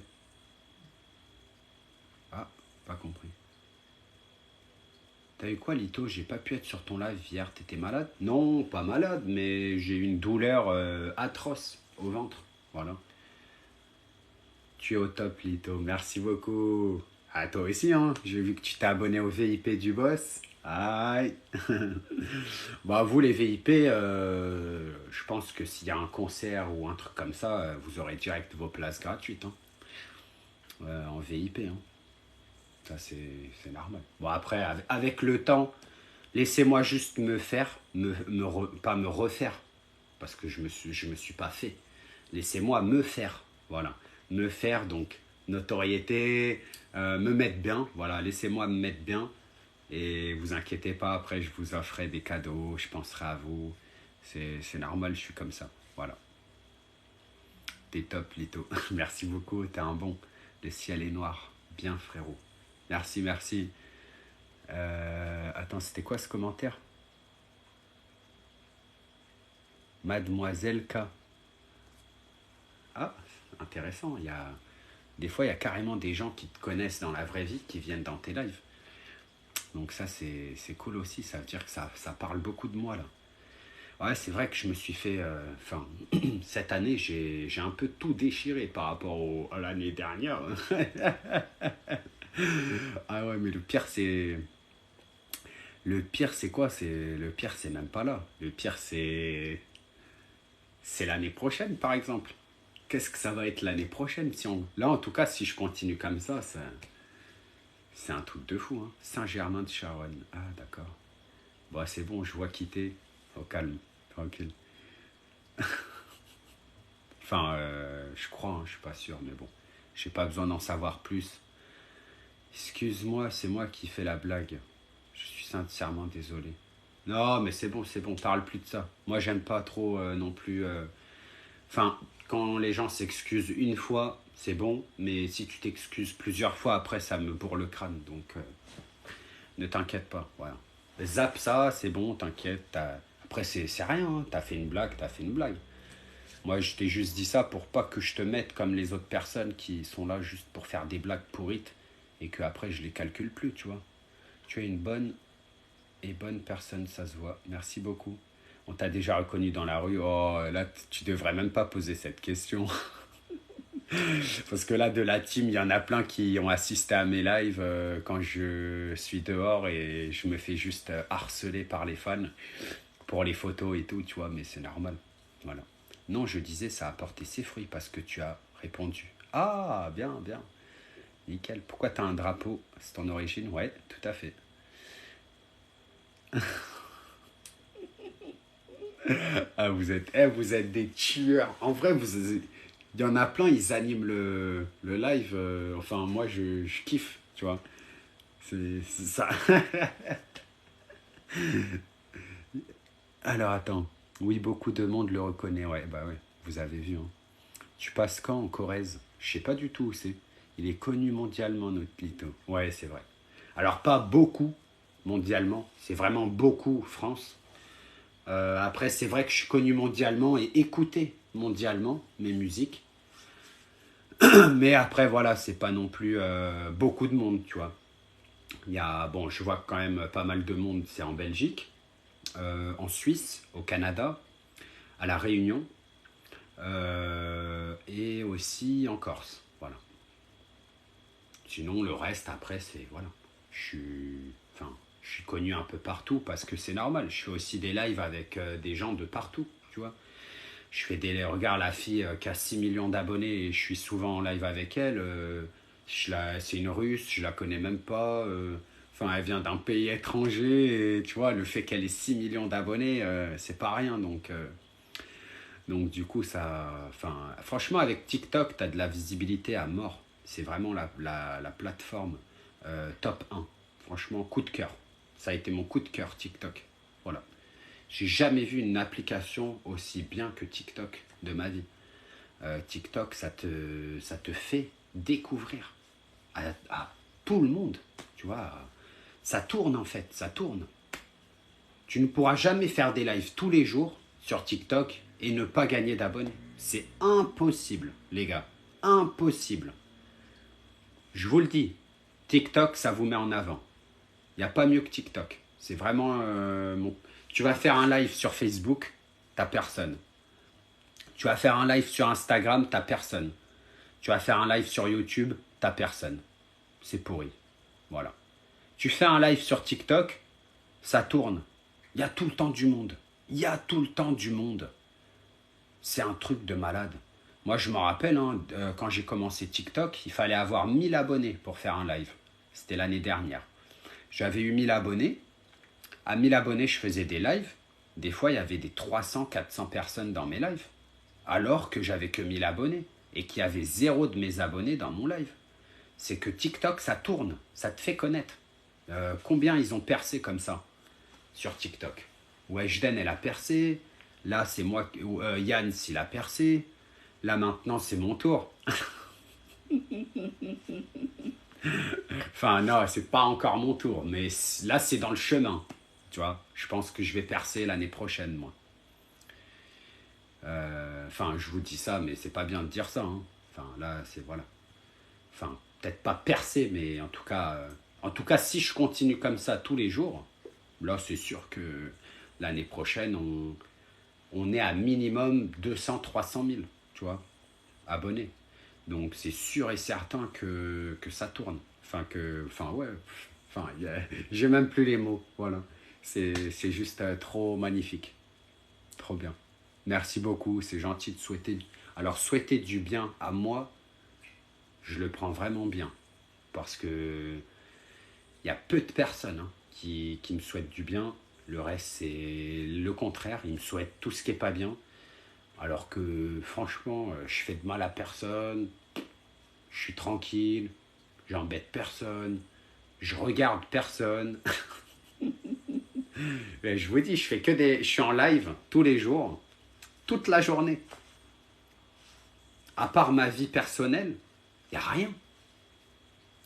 Ah, pas compris. T'as eu quoi, Lito? J'ai pas pu être sur ton live hier. T'étais malade? Non, pas malade, mais j'ai eu une douleur atroce au ventre. Voilà. Tu es au top, Lito. Merci beaucoup. À toi aussi, hein. J'ai vu que tu t'es abonné au VIP du boss. Aïe. Bah, vous, les VIP, je pense que s'il y a un concert ou un truc comme ça, vous aurez direct vos places gratuites, hein. En VIP, hein. Ça, c'est normal. Bon, après, avec le temps, laissez-moi juste me faire, pas me refaire, parce que je me suis pas fait. Laissez-moi me faire, voilà. Me faire, donc, notoriété, me mettre bien, voilà. Laissez-moi me mettre bien. Et vous inquiétez pas, après, je vous offrerai des cadeaux, je penserai à vous. C'est normal, je suis comme ça, voilà. T'es top, Lito. Merci beaucoup, t'es un bon. Le ciel est noir. Bien, frérot. Merci, merci. Attends, c'était quoi ce commentaire? Mademoiselle K. Ah, intéressant. Des fois, il y a carrément des gens qui te connaissent dans la vraie vie qui viennent dans tes lives. Donc ça, c'est cool aussi. Ça veut dire que ça parle beaucoup de moi, là. Ouais, c'est vrai que je me suis fait... cette année, j'ai un peu tout déchiré par rapport à l'année dernière. Ah ouais, mais le pire, c'est... Le pire, c'est quoi? Le pire, c'est même pas là. Le pire, c'est l'année prochaine, par exemple. Qu'est-ce que ça va être l'année prochaine si on... Là, en tout cas, si je continue comme ça, c'est un truc de fou, hein. Saint-Germain-de-Charonne. Ah, d'accord. Bon, c'est bon, je vois quitter. Au calme, tranquille. Enfin, je crois, hein, je suis pas sûr, mais bon. J'ai pas besoin d'en savoir plus. Excuse-moi, c'est moi qui fais la blague. Je suis sincèrement désolé. Non, mais c'est bon, parle plus de ça. Moi, j'aime pas trop non plus. Enfin, quand les gens s'excusent une fois, c'est bon, mais si tu t'excuses plusieurs fois, après, ça me bourre le crâne. Donc, ne t'inquiète pas. Voilà. Zap ça, c'est bon, t'inquiète. Après, c'est rien, hein. T'as fait une blague, t'as fait une blague. Moi, je t'ai juste dit ça pour pas que je te mette comme les autres personnes qui sont là juste pour faire des blagues pourrites et que après je les calcule plus, tu vois. Tu es une bonne personne, ça se voit. Merci beaucoup. On t'a déjà reconnu dans la rue. Oh, là, tu devrais même pas poser cette question. Parce que là, de la team, il y en a plein qui ont assisté à mes lives quand je suis dehors et je me fais juste harceler par les fans pour les photos et tout, tu vois, mais c'est normal. Voilà. Non, je disais, ça a porté ses fruits parce que tu as répondu. Ah, bien, bien. Nickel. Pourquoi tu as un drapeau? C'est ton origine? Ouais, tout à fait. Ah, vous êtes des tueurs. En vrai, il y en a plein, ils animent le live. Enfin, moi, je kiffe, tu vois. C'est ça. Alors, attends. Oui, beaucoup de monde le reconnaît. Ouais, bah ouais, vous avez vu, hein. Tu passes quand en Corrèze? Je sais pas du tout où c'est. Il est connu mondialement, notre Lito. Ouais, c'est vrai. Alors, pas beaucoup mondialement. C'est vraiment beaucoup France. Après, c'est vrai que je suis connu mondialement et écouté mondialement, mes musiques. Mais après, voilà, c'est pas non plus beaucoup de monde, tu vois. Bon, je vois quand même pas mal de monde, c'est en Belgique, en Suisse, au Canada, à La Réunion, et aussi en Corse, voilà. Sinon, le reste, après, c'est, voilà. Je suis connu un peu partout parce que c'est normal. Je fais aussi des lives avec des gens de partout, tu vois. Je fais regarde la fille qui a 6 millions d'abonnés et je suis souvent en live avec elle. C'est une Russe, je la connais même pas. Enfin, elle vient d'un pays étranger et tu vois, le fait qu'elle ait 6 millions d'abonnés, c'est pas rien. Donc du coup, franchement, avec TikTok, tu as de la visibilité à mort. C'est vraiment la plateforme. top 1. Franchement, coup de cœur. Ça a été mon coup de cœur, TikTok. Voilà. J'ai jamais vu une application aussi bien que TikTok de ma vie. TikTok, ça te fait découvrir à tout le monde. Tu vois, ça tourne en fait, ça tourne. Tu ne pourras jamais faire des lives tous les jours sur TikTok et ne pas gagner d'abonnés. C'est impossible, les gars. Impossible. Je vous le dis, TikTok, ça vous met en avant. Il n'y a pas mieux que TikTok. C'est vraiment mon... Tu vas faire un live sur Facebook, t'as personne. Tu vas faire un live sur Instagram, t'as personne. Tu vas faire un live sur YouTube, t'as personne. C'est pourri. Voilà. Tu fais un live sur TikTok, ça tourne. Il y a tout le temps du monde. Il y a tout le temps du monde. C'est un truc de malade. Moi, je me rappelle, hein, quand j'ai commencé TikTok, il fallait avoir 1000 abonnés pour faire un live. C'était l'année dernière. J'avais eu 1000 abonnés. À 1000 abonnés, je faisais des lives. Des fois, il y avait des 300, 400 personnes dans mes lives. Alors que j'avais que 1000 abonnés. Et qu'il y avait 0 de mes abonnés dans mon live. C'est que TikTok, ça tourne. Ça te fait connaître. Combien ils ont percé comme ça sur TikTok? Weshden, elle a percé. Là, c'est moi. Yann, il a percé. Là, maintenant, c'est mon tour. Enfin, non, c'est pas encore mon tour. Mais là, c'est dans le chemin. Tu vois, je pense que je vais percer l'année prochaine, moi. Enfin, je vous dis ça, mais c'est pas bien de dire ça. Hein. Enfin, là, c'est voilà. Enfin, peut-être pas percer, mais en tout cas, si je continue comme ça tous les jours, là, c'est sûr que l'année prochaine, on est à minimum 200, 300 000, tu vois, abonnés. Donc, c'est sûr et certain que ça tourne. Ouais. Enfin, j'ai même plus les mots. Voilà. C'est juste trop magnifique. Trop bien. Merci beaucoup. C'est gentil de souhaiter. Alors, souhaiter du bien à moi, je le prends vraiment bien. Parce que il y a peu de personnes qui me souhaitent du bien. Le reste, c'est le contraire. Ils me souhaitent tout ce qui n'est pas bien. Alors que, franchement, je fais de mal à personne. Je suis tranquille. J'embête personne. Je regarde personne. Je vous dis, je suis en live tous les jours. Toute la journée. À part ma vie personnelle, il n'y a rien.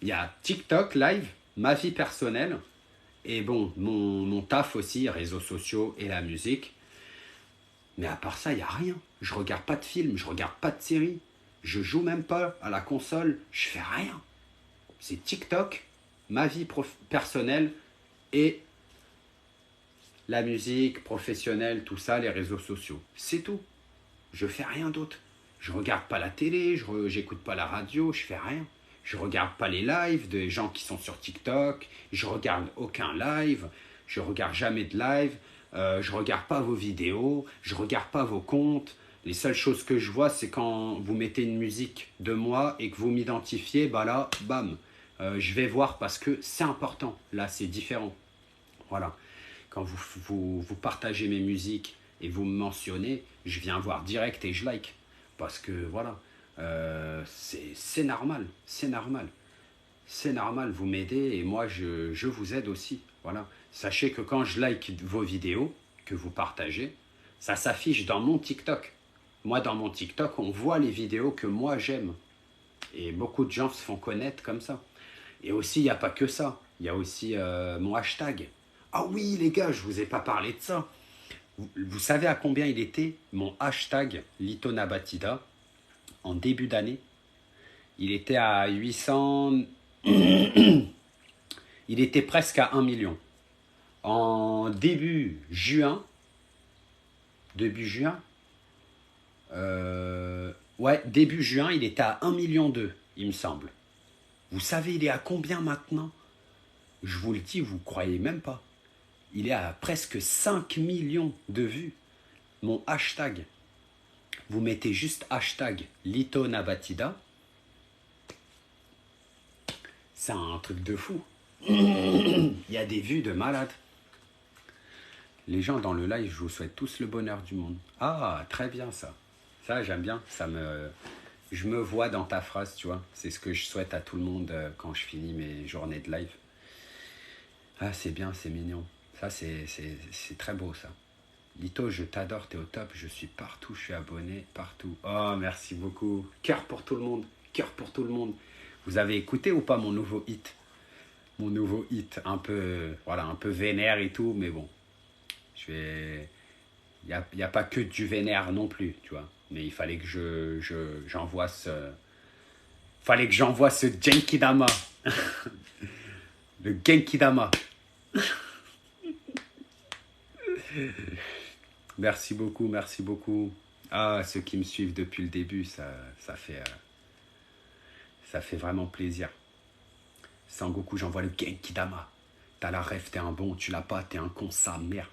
Il y a TikTok live, ma vie personnelle, et bon, mon taf aussi, réseaux sociaux et la musique. Mais à part ça, il n'y a rien. Je regarde pas de films, je regarde pas de séries. Je joue même pas à la console, je fais rien. C'est TikTok, ma vie personnelle et la musique professionnelle, tout ça, les réseaux sociaux. C'est tout. Je fais rien d'autre. Je regarde pas la télé, j'écoute pas la radio, je fais rien. Je regarde pas les lives des gens qui sont sur TikTok. Je regarde aucun live. Je regarde jamais de live. Je regarde pas vos vidéos. Je regarde pas vos comptes. Les seules choses que je vois, c'est quand vous mettez une musique de moi et que vous m'identifiez, bah là, bam. Je vais voir parce que c'est important. Là, c'est différent. Voilà. Quand vous partagez mes musiques et vous me mentionnez, je viens voir direct et je like. Parce que voilà. C'est normal, c'est normal. C'est normal, vous m'aidez et moi je vous aide aussi. Voilà. Sachez que quand je like vos vidéos que vous partagez, ça s'affiche dans mon TikTok. Moi dans mon TikTok, on voit les vidéos que moi j'aime. Et beaucoup de gens se font connaître comme ça. Et aussi, il n'y a pas que ça. Il y a aussi mon hashtag. Ah oui les gars, je ne vous ai pas parlé de ça. Vous savez à combien il était mon hashtag Litonabatida en début d'année? Il était à 800... il était presque à 1 million. En début juin, début juin, il était à 1,2 million, il me semble. Vous savez, il est à combien maintenant? Je vous le dis, vous ne croyez même pas. Il est à presque 5 millions de vues. Mon hashtag. Vous mettez juste hashtag Litonabatida. C'est un truc de fou. Il y a des vues de malade. Les gens dans le live, je vous souhaite tous le bonheur du monde. Ah, très bien ça. Ça, j'aime bien. je me vois dans ta phrase, tu vois. C'est ce que je souhaite à tout le monde quand je finis mes journées de live. Ah, c'est bien, c'est mignon. Ça, c'est très beau, ça. Lito, je t'adore, t'es au top. Je suis partout, je suis abonné partout. Oh, merci beaucoup. Cœur pour tout le monde. Cœur pour tout le monde. Vous avez écouté ou pas mon nouveau hit? Mon nouveau hit, un peu, voilà, un peu vénère et tout, mais bon. Je vais... Il n'y a pas que du vénère non plus, tu vois. Mais il fallait que j'envoie ce... Fallait que j'envoie ce Genkidama. Le Genkidama. Merci beaucoup, merci beaucoup. Ah, ceux qui me suivent depuis le début, ça fait vraiment plaisir. Sangoku, j'envoie le Genkidama. T'as la rêve, t'es un bon, tu l'as pas, t'es un con, sa mère.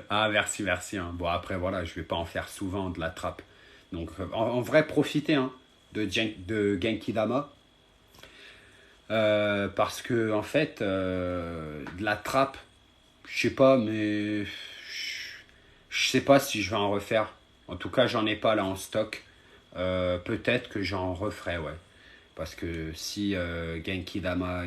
Ah, merci, merci. Hein. Bon, après, voilà, je vais pas en faire souvent de la trappe. Donc, en vrai, profitez hein, de Genkidama. Parce que, en fait, de la trappe, je sais pas, mais je sais pas si je vais en refaire. En tout cas, j'en ai pas là en stock. Peut-être que j'en referai, ouais. Parce que si Genkidama,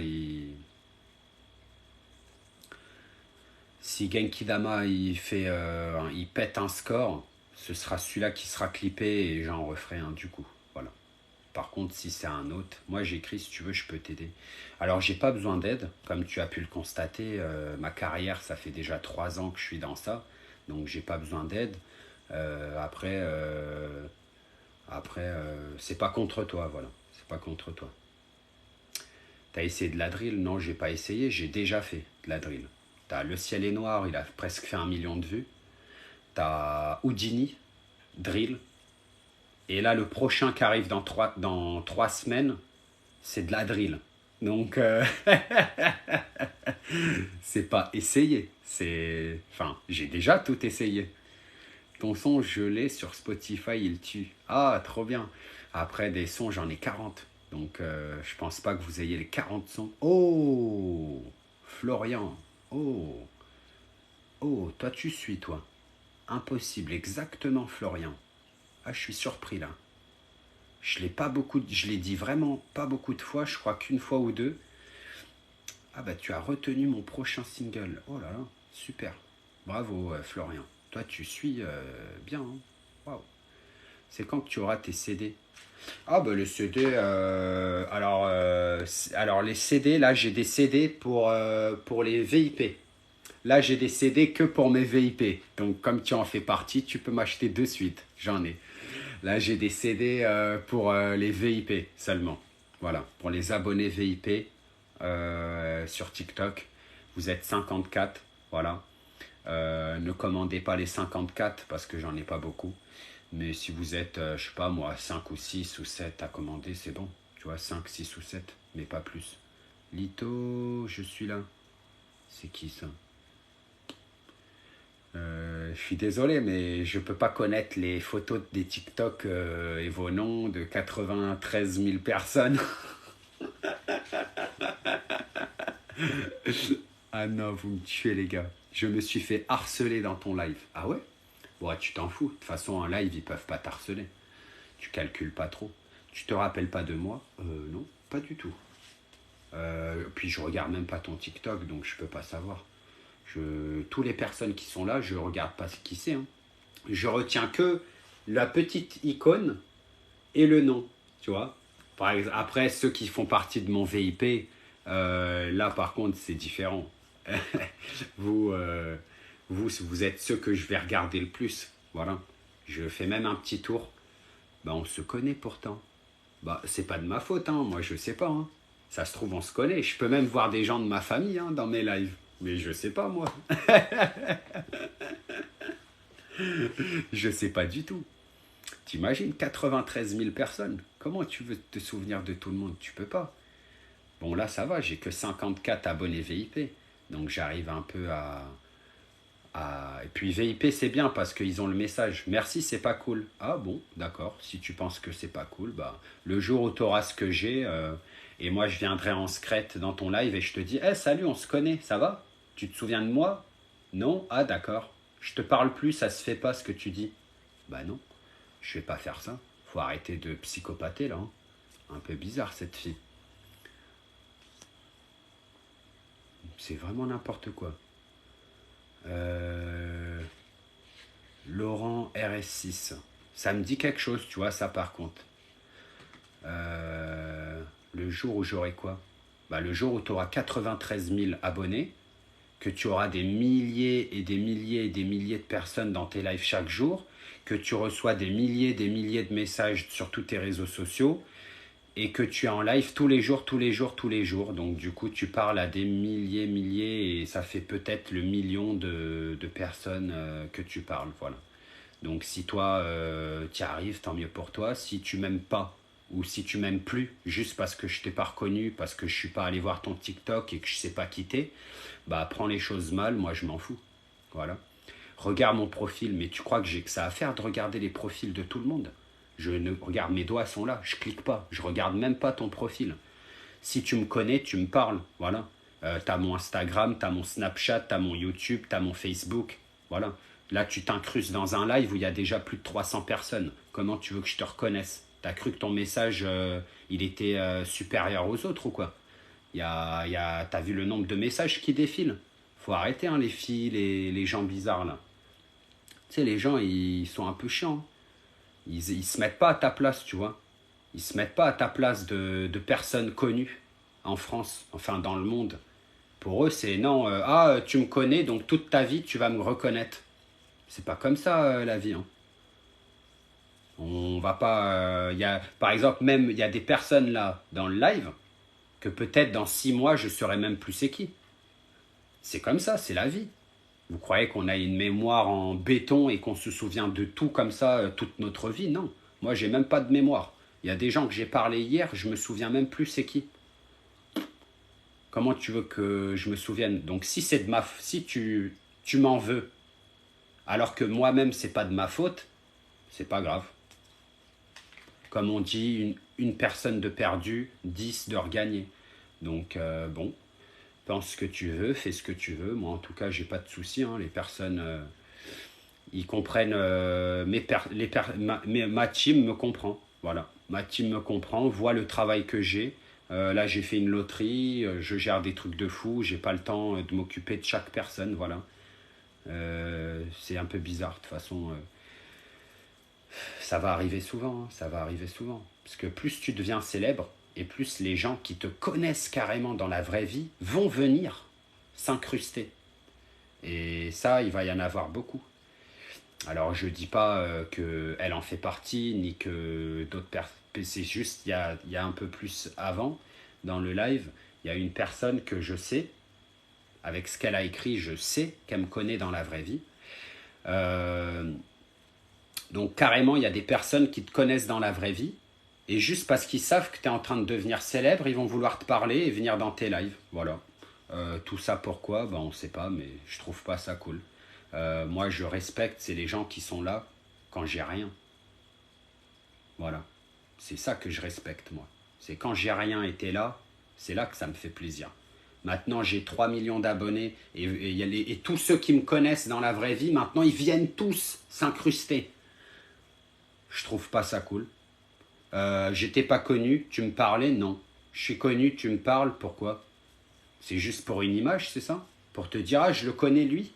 si Genkidama il pète un score, ce sera celui-là qui sera clippé et j'en referai un du coup. Voilà. Par contre, si c'est un autre, moi j'écris, si tu veux, je peux t'aider. Alors, j'ai pas besoin d'aide, comme tu as pu le constater. Ma carrière, ça fait déjà 3 ans que je suis dans ça, donc j'ai pas besoin d'aide. Après, c'est pas contre toi, voilà. C'est pas contre toi. T'as essayé de la drill? Non, j'ai pas essayé, j'ai déjà fait de la drill. T'as Le ciel est noir, il a presque fait 1 million de vues. T'as Houdini, drill. Et là, le prochain qui arrive dans 3 semaines, c'est de la drill. Donc, c'est pas essayer. Enfin, j'ai déjà tout essayé. Ton son, je l'ai sur Spotify, il tue. Ah, trop bien. Après, des sons, j'en ai 40. Donc, je pense pas que vous ayez les 40 sons. Oh, Florian. Oh, oh, toi, tu suis, toi. Impossible, exactement, Florian. Ah, je suis surpris, là. Je l'ai dit vraiment pas beaucoup de fois, je crois qu'une fois ou deux. Ah bah tu as retenu mon prochain single. Oh là là, super. Bravo Florian. Toi tu suis bien. Hein. Waouh. C'est quand que tu auras tes CD? Ah bah les CD, alors les CD, là j'ai des CD pour les VIP. Là j'ai des CD que pour mes VIP. Donc comme tu en fais partie, tu peux m'acheter de suite. J'en ai. Là, j'ai des CD pour les VIP seulement. Voilà, pour les abonnés VIP sur TikTok. Vous êtes 54, voilà. Ne commandez pas les 54 parce que j'en ai pas beaucoup. Mais si vous êtes, je sais pas moi, 5 ou 6 ou 7 à commander, c'est bon. Tu vois, 5, 6 ou 7, mais pas plus. Lito, je suis là. C'est qui ça? Je suis désolé, mais je peux pas connaître les photos des TikTok et vos noms de 93 000 personnes. Ah non, vous me tuez les gars. Je me suis fait harceler dans ton live. Ah ouais? Bon, tu t'en fous. De toute façon, en live, ils peuvent pas t'harceler. Tu calcules pas trop. Tu te rappelles pas de moi? Non, pas du tout. Puis je regarde même pas ton TikTok, donc je peux pas savoir. Tous les personnes qui sont là, je regarde pas qui c'est. Hein. Je retiens que la petite icône et le nom, tu vois. Par exemple, après, ceux qui font partie de mon VIP, là par contre, c'est différent. vous, vous êtes ceux que je vais regarder le plus. Voilà. Je fais même un petit tour. Bah, on se connaît pourtant. Bah, c'est pas de ma faute, hein. Moi je sais pas. Hein. Ça se trouve, on se connaît. Je peux même voir des gens de ma famille hein, dans mes lives. Mais je sais pas, moi. Je sais pas du tout. T'imagines 93 000 personnes. Comment tu veux te souvenir de tout le monde? Tu peux pas. Bon, là, ça va. J'ai que 54 abonnés VIP. Donc, j'arrive un peu Et puis, VIP, c'est bien parce qu'ils ont le message. Merci, c'est pas cool. Ah bon, d'accord. Si tu penses que c'est pas cool, bah, le jour où tu auras ce que j'ai, et moi, je viendrai en secrète dans ton live et je te dis, hey, salut, on se connaît, ça va? Tu te souviens de moi? Non? Ah, d'accord. Je te parle plus, ça se fait pas ce que tu dis. Bah non. Je vais pas faire ça. Faut arrêter de psychopather là. Hein. Un peu bizarre cette fille. C'est vraiment n'importe quoi. Laurent RS6. Ça me dit quelque chose, tu vois, ça par contre. Le jour où j'aurai quoi? Bah, le jour où tu auras 93 000 abonnés, que tu auras des milliers et des milliers et des milliers de personnes dans tes lives chaque jour, que tu reçois des milliers de messages sur tous tes réseaux sociaux, et que tu es en live tous les jours, tous les jours, tous les jours. Donc du coup, tu parles à des milliers, et ça fait peut-être le million de personnes que tu parles. Voilà. Donc si toi, tu y arrives, tant mieux pour toi. Si tu m'aimes pas, ou si tu m'aimes plus, juste parce que je t'ai pas reconnu, parce que je suis pas allé voir ton TikTok et que je sais pas quitter, bah prends les choses mal, moi je m'en fous. Voilà. Regarde mon profil, mais tu crois que j'ai que ça à faire de regarder les profils de tout le monde? Je ne regarde, mes doigts sont là, je clique pas, je regarde même pas ton profil. Si tu me connais, tu me parles, voilà. T'as mon Instagram, t'as mon Snapchat, t'as mon YouTube, t'as mon Facebook, voilà. Là, tu t'incrustes dans un live où il y a déjà plus de 300 personnes. Comment tu veux que je te reconnaisse? T'as cru que ton message, il était supérieur aux autres ou quoi? T'as vu le nombre de messages qui défilent? Faut arrêter, hein, les filles, les gens bizarres, là. Tu sais, les gens, ils sont un peu chiants. Ils se mettent pas à ta place, tu vois. Ils se mettent pas à ta place de personnes connues en France, enfin dans le monde. Pour eux, c'est non, tu me connais, donc toute ta vie, tu vas me reconnaître. C'est pas comme ça, la vie. Hein. On va pas. Par exemple, même, il y a des personnes là, dans le live, que peut-être dans 6 mois, je saurais même plus c'est qui. C'est comme ça, c'est la vie. Vous croyez qu'on a une mémoire en béton et qu'on se souvient de tout comme ça toute notre vie? Non. Moi, j'ai même pas de mémoire. Il y a des gens que j'ai parlé hier, je me souviens même plus c'est qui. Comment tu veux que je me souvienne? Donc si c'est de si tu m'en veux, alors que moi-même c'est pas de ma faute, c'est pas grave. Comme on dit, une personne de perdu, 10 de regagné. Donc bon, pense ce que tu veux, fais ce que tu veux. Moi en tout cas, j'ai pas de soucis. Hein. Les personnes, ils comprennent. Ma team me comprend. Voilà, ma team me comprend, voit le travail que j'ai. Là, j'ai fait une loterie, je gère des trucs de fou, j'ai pas le temps de m'occuper de chaque personne, voilà. C'est un peu bizarre, de toute façon. Ça va arriver souvent, hein, ça va arriver souvent. Parce que plus tu deviens célèbre, et plus les gens qui te connaissent carrément dans la vraie vie vont venir s'incruster. Et ça, il va y en avoir beaucoup. Alors, je dis pas qu'elle en fait partie, ni que d'autres personnes. C'est juste, il y a un peu plus avant, dans le live, il y a une personne que je sais, avec ce qu'elle a écrit, je sais qu'elle me connaît dans la vraie vie. Donc, carrément, il y a des personnes qui te connaissent dans la vraie vie, et juste parce qu'ils savent que tu es en train de devenir célèbre, ils vont vouloir te parler et venir dans tes lives. Voilà. Tout ça pourquoi? Ben, on ne sait pas, mais je trouve pas ça cool. Moi, je respecte, c'est les gens qui sont là quand j'ai rien. Voilà. C'est ça que je respecte, moi. C'est quand j'ai rien et t'es là, c'est là que ça me fait plaisir. Maintenant, j'ai 3 millions d'abonnés et tous ceux qui me connaissent dans la vraie vie, maintenant, ils viennent tous s'incruster. Je trouve pas ça cool. J'étais pas connu, tu me parlais? Non. Je suis connu, tu me parles, pourquoi? C'est juste pour une image, c'est ça? Pour te dire, ah, je le connais lui?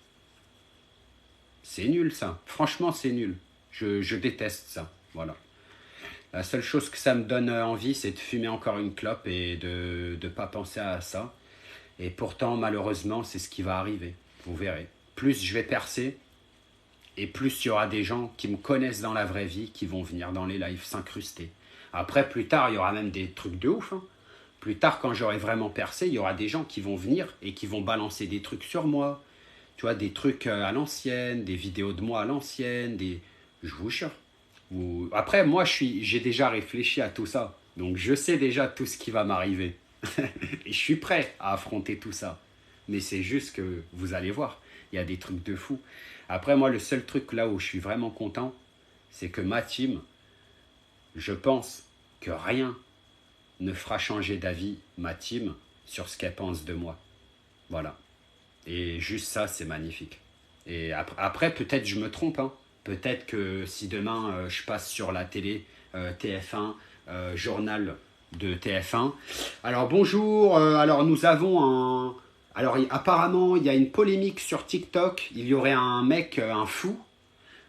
C'est nul, ça. Franchement, c'est nul. Je déteste ça. Voilà. La seule chose que ça me donne envie, c'est de fumer encore une clope et de ne pas penser à ça. Et pourtant, malheureusement, c'est ce qui va arriver. Vous verrez. Plus je vais percer, et plus il y aura des gens qui me connaissent dans la vraie vie qui vont venir dans les lives s'incruster. Après, plus tard, il y aura même des trucs de ouf. Hein. Plus tard, quand j'aurai vraiment percé, il y aura des gens qui vont venir et qui vont balancer des trucs sur moi. Tu vois, des trucs à l'ancienne, des vidéos de moi à l'ancienne, je vous jure. Après, moi, j'ai déjà réfléchi à tout ça. Donc, je sais déjà tout ce qui va m'arriver. Et je suis prêt à affronter tout ça. Mais c'est juste que vous allez voir, il y a des trucs de fou. Après, moi, le seul truc là où je suis vraiment content, c'est que ma team, je pense que rien ne fera changer d'avis ma team sur ce qu'elle pense de moi. Voilà. Et juste ça, c'est magnifique. Et après peut-être je me trompe, hein. Peut-être que si demain je passe sur la télé, TF1, journal de TF1. Alors bonjour, alors nous avons un... Alors apparemment il y a une polémique sur TikTok, il y aurait un mec, un fou,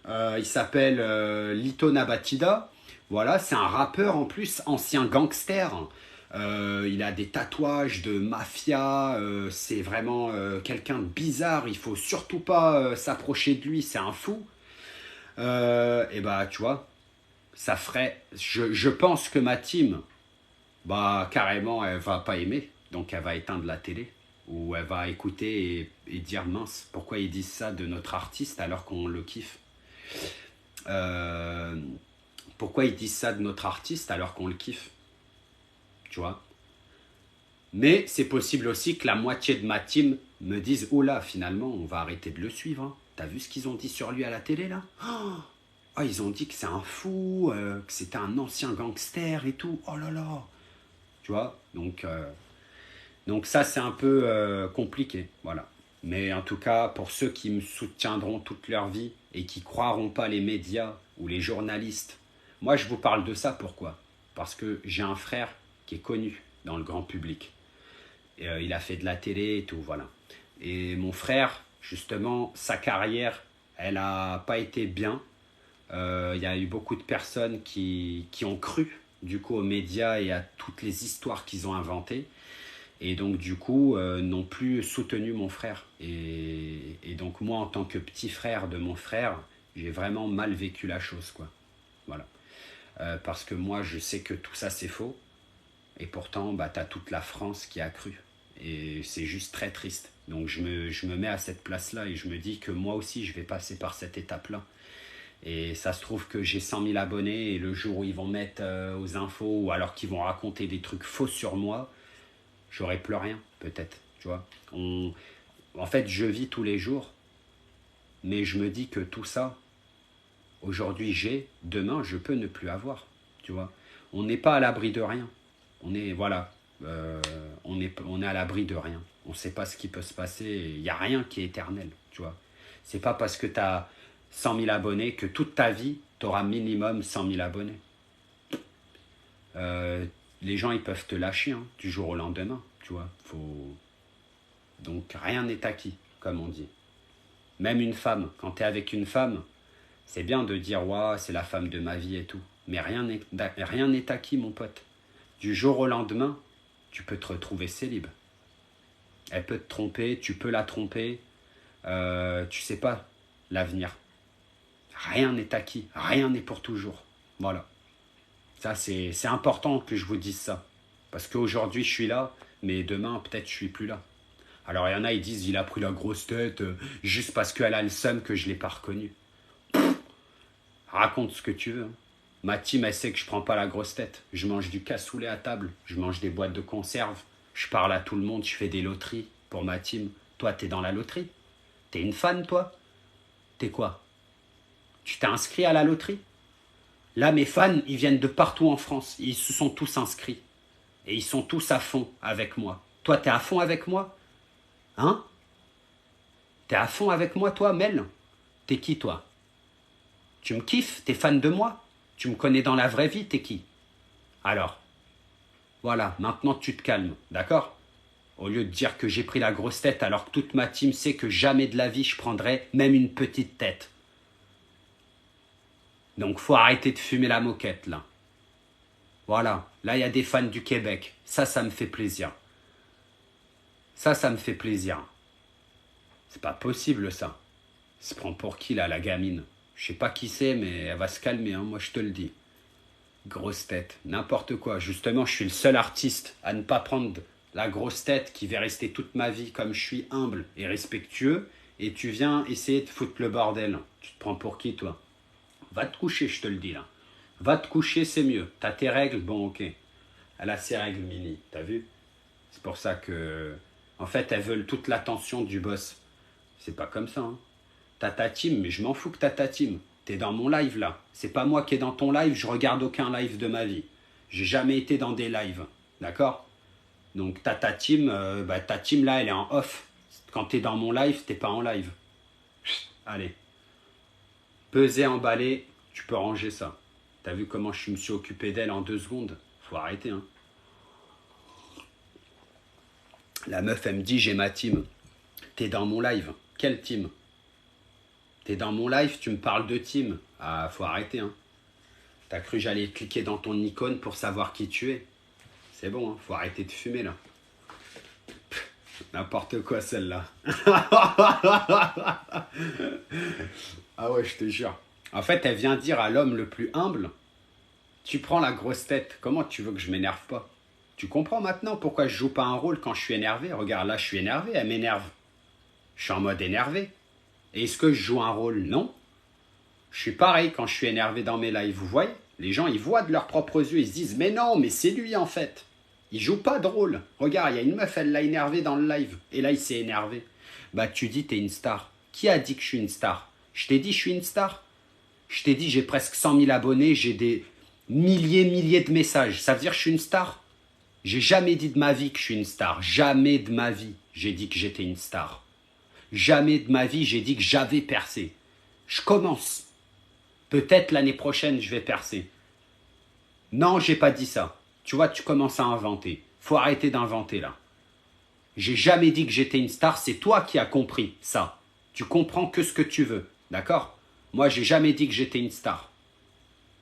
il s'appelle Lito Nabatida. Voilà, c'est un rappeur en plus, ancien gangster. Il a des tatouages de mafia. C'est vraiment quelqu'un de bizarre. Il faut surtout pas s'approcher de lui. C'est un fou. Et bah, tu vois, ça ferait. Je pense que ma team, bah, carrément, elle va pas aimer. Donc, elle va éteindre la télé. Ou elle va écouter et dire mince, pourquoi ils disent ça de notre artiste alors qu'on le kiffe. Euh, Pourquoi ils disent ça de notre artiste alors qu'on le kiffe, tu vois. Mais c'est possible aussi que la moitié de ma team me dise oh là, finalement, on va arrêter de le suivre. Hein. T'as vu ce qu'ils ont dit sur lui à la télé là? Oh, ils ont dit que c'est un fou, que c'était un ancien gangster et tout. Oh là là, tu vois. Donc ça, c'est un peu compliqué, voilà. Mais en tout cas, pour ceux qui me soutiendront toute leur vie et qui croiront pas les médias ou les journalistes, moi je vous parle de ça, pourquoi? Parce que j'ai un frère qui est connu dans le grand public. Et, il a fait de la télé et tout, voilà. Et mon frère, justement, sa carrière, elle n'a pas été bien. Il y a eu beaucoup de personnes qui ont cru, du coup, aux médias et à toutes les histoires qu'ils ont inventées. Et donc, du coup, n'ont plus soutenu mon frère. Et donc, moi, en tant que petit frère de mon frère, j'ai vraiment mal vécu la chose, quoi. Voilà. Parce que moi, je sais que tout ça, c'est faux. Et pourtant, bah, tu as toute la France qui a cru. Et c'est juste très triste. Donc, je me mets à cette place-là et je me dis que moi aussi, je vais passer par cette étape-là. Et ça se trouve que j'ai 100 000 abonnés et le jour où ils vont mettre aux infos ou alors qu'ils vont raconter des trucs faux sur moi, j'aurai plus rien, peut-être, tu vois. En fait, je vis tous les jours, mais je me dis que tout ça, aujourd'hui j'ai, demain je peux ne plus avoir, tu vois. On n'est pas à l'abri de rien. On est, voilà, on est à l'abri de rien. On ne sait pas ce qui peut se passer. Il n'y a rien qui est éternel, tu vois. C'est pas parce que tu as 100 000 abonnés que toute ta vie, tu auras minimum 100 000 abonnés. Les gens, ils peuvent te lâcher hein, du jour au lendemain, tu vois. Donc, rien n'est acquis, comme on dit. Même une femme, quand tu es avec une femme, c'est bien de dire, ouais, c'est la femme de ma vie et tout. Mais rien n'est acquis, mon pote. Du jour au lendemain, tu peux te retrouver célib. Elle peut te tromper, tu peux la tromper. Tu sais pas l'avenir. Rien n'est acquis, rien n'est pour toujours. Voilà. Ça, c'est important que je vous dise ça. Parce qu'aujourd'hui, je suis là, mais demain, peut-être, je suis plus là. Alors, il y en a, ils disent, il a pris la grosse tête juste parce qu'elle a le seum que je ne l'ai pas reconnu. Raconte ce que tu veux. Hein. Ma team, elle sait que je prends pas la grosse tête. Je mange du cassoulet à table, je mange des boîtes de conserve, je parle à tout le monde, je fais des loteries pour ma team. Toi, t'es dans la loterie? T'es une fan, toi? T'es quoi? Tu t'es inscrit à la loterie? Là, mes fans, ils viennent de partout en France. Ils se sont tous inscrits. Et ils sont tous à fond avec moi. Toi, t'es à fond avec moi? Hein? T'es à fond avec moi, toi, Mel? T'es qui, toi? Tu me kiffes? T'es fan de moi? Tu me connais dans la vraie vie? T'es qui? Alors, voilà, maintenant tu te calmes, d'accord? Au lieu de dire que j'ai pris la grosse tête alors que toute ma team sait que jamais de la vie je prendrai même une petite tête. Donc faut arrêter de fumer la moquette là. Voilà, là il y a des fans du Québec. Ça me fait plaisir. Ça me fait plaisir. C'est pas possible ça. Elle se prend pour qui là la gamine? Je sais pas qui c'est mais elle va se calmer, hein, moi je te le dis. Grosse tête, n'importe quoi. Justement, je suis le seul artiste à ne pas prendre la grosse tête qui va rester toute ma vie comme je suis humble et respectueux. Et tu viens essayer de foutre le bordel. Tu te prends pour qui, toi? Va te coucher, je te le dis là. Va te coucher, c'est mieux. T'as tes règles, bon ok. Elle a ses règles, Mini, t'as vu? C'est pour ça que... En fait, elles veulent toute l'attention du boss. C'est pas comme ça, hein. T'as ta team, mais je m'en fous que t'as ta team. T'es dans mon live là. C'est pas moi qui est dans ton live, je regarde aucun live de ma vie. J'ai jamais été dans des lives. D'accord? Donc t'as ta team là, elle est en off. Quand t'es dans mon live, t'es pas en live. Allez. Peser, emballer, tu peux ranger ça. T'as vu comment je me suis occupé d'elle en 2 secondes? Faut arrêter, hein. La meuf, elle me dit, j'ai ma team. T'es dans mon live. Quelle team? T'es dans mon live, tu me parles de team. Ah, faut arrêter, hein. T'as cru que j'allais cliquer dans ton icône pour savoir qui tu es? C'est bon, hein. Faut arrêter de fumer, là. N'importe quoi, celle-là. Ah ouais, je te jure. En fait, elle vient dire à l'homme le plus humble, tu prends la grosse tête, comment tu veux que je m'énerve pas? Tu comprends maintenant pourquoi je joue pas un rôle quand je suis énervé? Regarde, là, je suis énervé, elle m'énerve. Je suis en mode énervé. Et est-ce que je joue un rôle? Non. Je suis pareil quand je suis énervé dans mes lives, vous voyez? Les gens, ils voient de leurs propres yeux, ils se disent, mais non, mais c'est lui en fait. Il joue pas de rôle. Regarde, il y a une meuf, elle l'a énervé dans le live. Et là, il s'est énervé. Bah, tu dis, t'es une star. Qui a dit que je suis une star? Je t'ai dit, je suis une star. Je t'ai dit, j'ai presque 100 000 abonnés, j'ai des milliers de messages. Ça veut dire que je suis une star? J'ai jamais dit de ma vie que je suis une star. Jamais de ma vie, j'ai dit que j'étais une star. Jamais de ma vie, j'ai dit que j'avais percé. Je commence. Peut-être l'année prochaine, je vais percer. Non, j'ai pas dit ça. Tu vois, tu commences à inventer. Faut arrêter d'inventer, là. J'ai jamais dit que j'étais une star, c'est toi qui as compris ça. Tu comprends que ce que tu veux, d'accord? Moi, j'ai jamais dit que j'étais une star.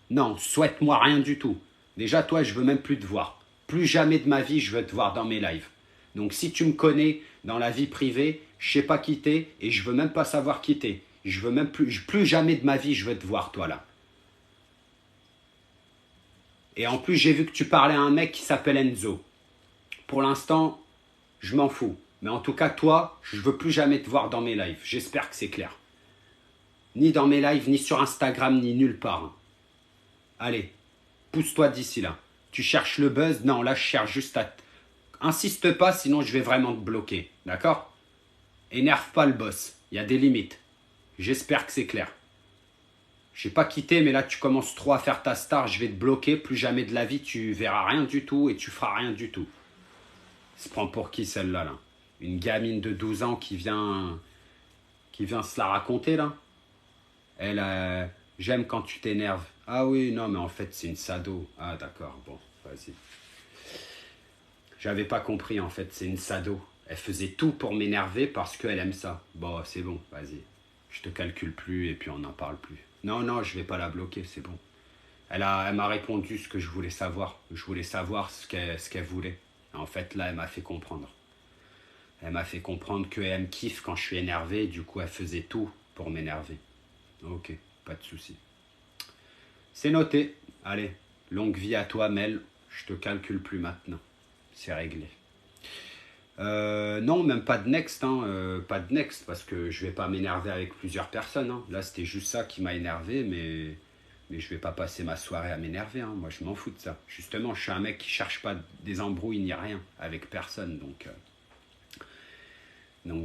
Non, souhaite-moi rien du tout. Déjà, toi, je veux même plus te voir. Plus jamais de ma vie, je veux te voir dans mes lives. Donc, si tu me connais dans la vie privée, je sais pas qui t'es et je veux même pas savoir qui t'es. Je veux même plus jamais de ma vie, je veux te voir, toi, là. Et en plus, j'ai vu que tu parlais à un mec qui s'appelle Enzo. Pour l'instant, je m'en fous. Mais en tout cas, toi, je veux plus jamais te voir dans mes lives. J'espère que c'est clair. Ni dans mes lives, ni sur Instagram, ni nulle part. Allez, pousse-toi d'ici là. Tu cherches le buzz? Non, là, je cherche juste à... Insiste pas, sinon je vais vraiment te bloquer. D'accord? Énerve pas le boss. Il y a des limites. J'espère que c'est clair. Je n'ai pas quitté, mais là, tu commences trop à faire ta star. Je vais te bloquer. Plus jamais de la vie, tu verras rien du tout et tu feras rien du tout. Se prend pour qui, celle-là, là? Une gamine de 12 ans qui vient se la raconter, là? Elle, j'aime quand tu t'énerves. Ah oui, non, mais en fait, c'est une sado. Ah, d'accord, bon, vas-y. J'avais pas compris, en fait, c'est une sado. Elle faisait tout pour m'énerver parce qu'elle aime ça. Bon, c'est bon, vas-y. Je te calcule plus et puis on n'en parle plus. Non, non, je vais pas la bloquer, c'est bon. Elle m'a répondu ce que je voulais savoir. Je voulais savoir ce qu'elle voulait. En fait, là, elle m'a fait comprendre. Elle m'a fait comprendre qu'elle me kiffe quand je suis énervé. Du coup, elle faisait tout pour m'énerver. Ok, pas de souci. C'est noté. Allez, longue vie à toi, Mel. Je te calcule plus maintenant. C'est réglé. Non, même pas de next, hein, pas de next, parce que je vais pas m'énerver avec plusieurs personnes. Hein. Là, c'était juste ça qui m'a énervé, mais je vais pas passer ma soirée à m'énerver. Hein. Moi, je m'en fous de ça. Justement, je suis un mec qui cherche pas des embrouilles ni rien avec personne, donc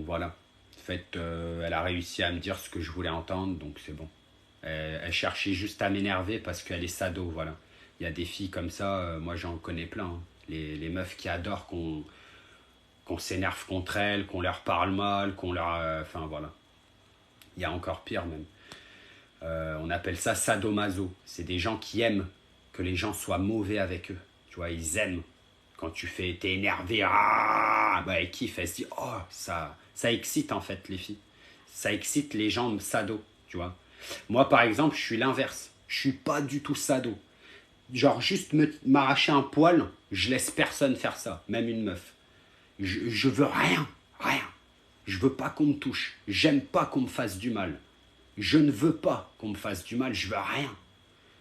voilà. En fait, elle a réussi à me dire ce que je voulais entendre, donc c'est bon. Elle cherchait juste à m'énerver parce qu'elle est sado, voilà. Il y a des filles comme ça, moi j'en connais plein. Hein. Les meufs qui adorent qu'on s'énerve contre elles, qu'on leur parle mal, qu'on leur... Enfin voilà. Il y a encore pire même. On appelle ça sadomaso. C'est des gens qui aiment que les gens soient mauvais avec eux. Tu vois, ils aiment. Quand t'es énervé, ah, bah, elles kiffent, elles se disent, oh, ça excite en fait les filles. Ça excite les gens sado, tu vois. Moi par exemple, je suis l'inverse. Je suis pas du tout sado. Genre juste m'arracher un poil, je laisse personne faire ça, même une meuf. Je veux rien. Je veux pas qu'on me touche. J'aime pas qu'on me fasse du mal. Je ne veux pas qu'on me fasse du mal, je veux rien.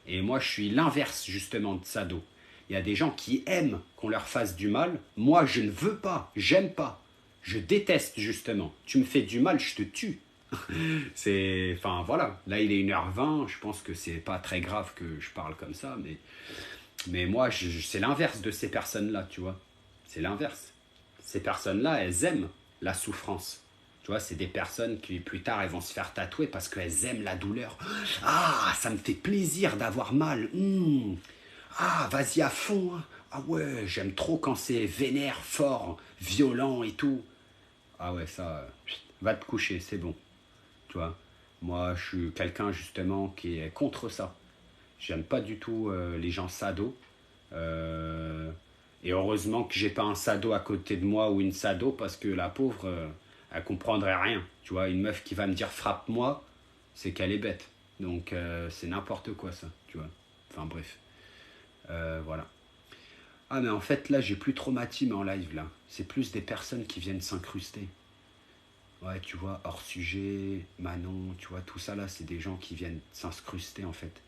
Et moi, je suis l'inverse, justement, de sado. Il y a des gens qui aiment qu'on leur fasse du mal. Moi, je ne veux pas, j'aime pas. Je déteste, justement. Tu me fais du mal, je te tue. Enfin, voilà. Là, il est 1h20. Je pense que c'est pas très grave que je parle comme ça. Mais moi, c'est l'inverse de ces personnes-là, tu vois. C'est l'inverse. Ces personnes-là, elles aiment la souffrance. Tu vois, c'est des personnes qui, plus tard, elles vont se faire tatouer parce qu'elles aiment la douleur. Ah, ça me fait plaisir d'avoir mal. Ah, vas-y à fond. Hein. Ah ouais, j'aime trop quand c'est vénère, fort, violent et tout. Ah ouais, ça, va te coucher, c'est bon. Tu vois. Moi, je suis quelqu'un justement qui est contre ça. J'aime pas du tout les gens sados. Euh, et heureusement que j'ai pas un sado à côté de moi ou une sado parce que la pauvre, elle comprendrait rien. Tu vois, une meuf qui va me dire frappe-moi, c'est qu'elle est bête. Donc c'est n'importe quoi ça, tu vois. Enfin bref, voilà. Ah mais en fait là j'ai plus trop ma team en live là. C'est plus des personnes qui viennent s'incruster. Ouais, tu vois, hors sujet, Manon, tu vois, tout ça là, c'est des gens qui viennent s'incruster en fait.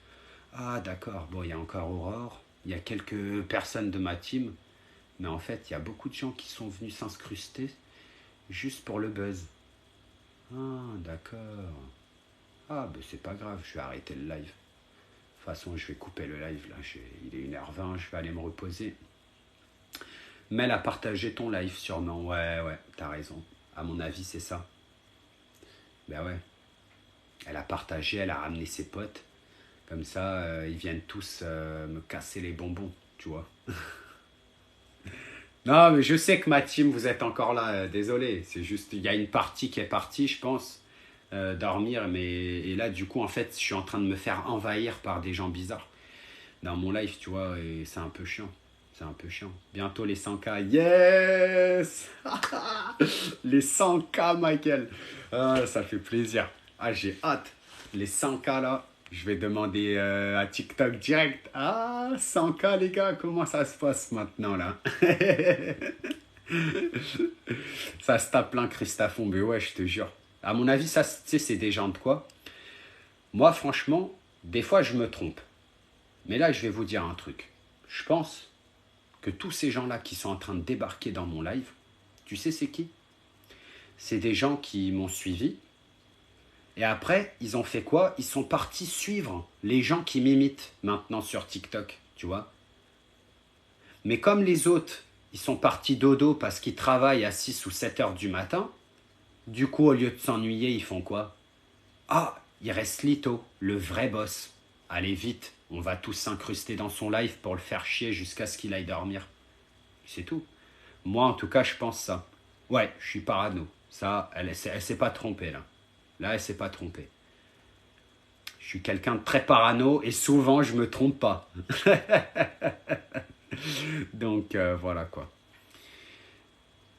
Ah d'accord, bon, il y a encore Aurore, il y a quelques personnes de ma team, mais en fait, il y a beaucoup de gens qui sont venus s'incruster juste pour le buzz. Ah d'accord. Ah ben c'est pas grave, je vais arrêter le live. De toute façon, je vais couper le live là, il est 1h20, je vais aller me reposer. Mel a partagé ton live sûrement, ouais, ouais, t'as raison. À mon avis, c'est ça. Ben ouais, elle a partagé, elle a ramené ses potes. Comme ça, ils viennent tous me casser les bonbons, tu vois. Non, mais je sais que ma team, vous êtes encore là, désolé. C'est juste, il y a une partie qui est partie, je pense, dormir. Et là, du coup, en fait, je suis en train de me faire envahir par des gens bizarres dans mon live, tu vois, et c'est un peu chiant. C'est un peu chiant. Bientôt les 100K. Yes. Les 100K, Michael. Ah, ça fait plaisir. Ah, j'ai hâte. Les 100K, là, je vais demander à TikTok direct. Ah, 100K, les gars, comment ça se passe maintenant, là? Ça se tape plein Christafon, mais ouais, je te jure. À mon avis, ça, tu sais, c'est des gens de quoi? Moi, franchement, des fois, je me trompe. Mais là, je vais vous dire un truc. Je pense que tous ces gens-là qui sont en train de débarquer dans mon live, tu sais c'est qui? C'est des gens qui m'ont suivi. Et après, ils ont fait quoi? Ils sont partis suivre les gens qui m'imitent maintenant sur TikTok, tu vois. Mais comme les autres, ils sont partis dodo parce qu'ils travaillent à 6 ou 7 heures du matin, du coup, au lieu de s'ennuyer, ils font quoi? Ah, il reste Lito, le vrai boss. Allez vite, on va tous s'incruster dans son live pour le faire chier jusqu'à ce qu'il aille dormir. C'est tout. Moi, en tout cas, je pense ça. Ouais, je suis parano. Ça, elle s'est pas trompée, là. Là, elle s'est pas trompée. Je suis quelqu'un de très parano et souvent, je me trompe pas. Donc, voilà, quoi.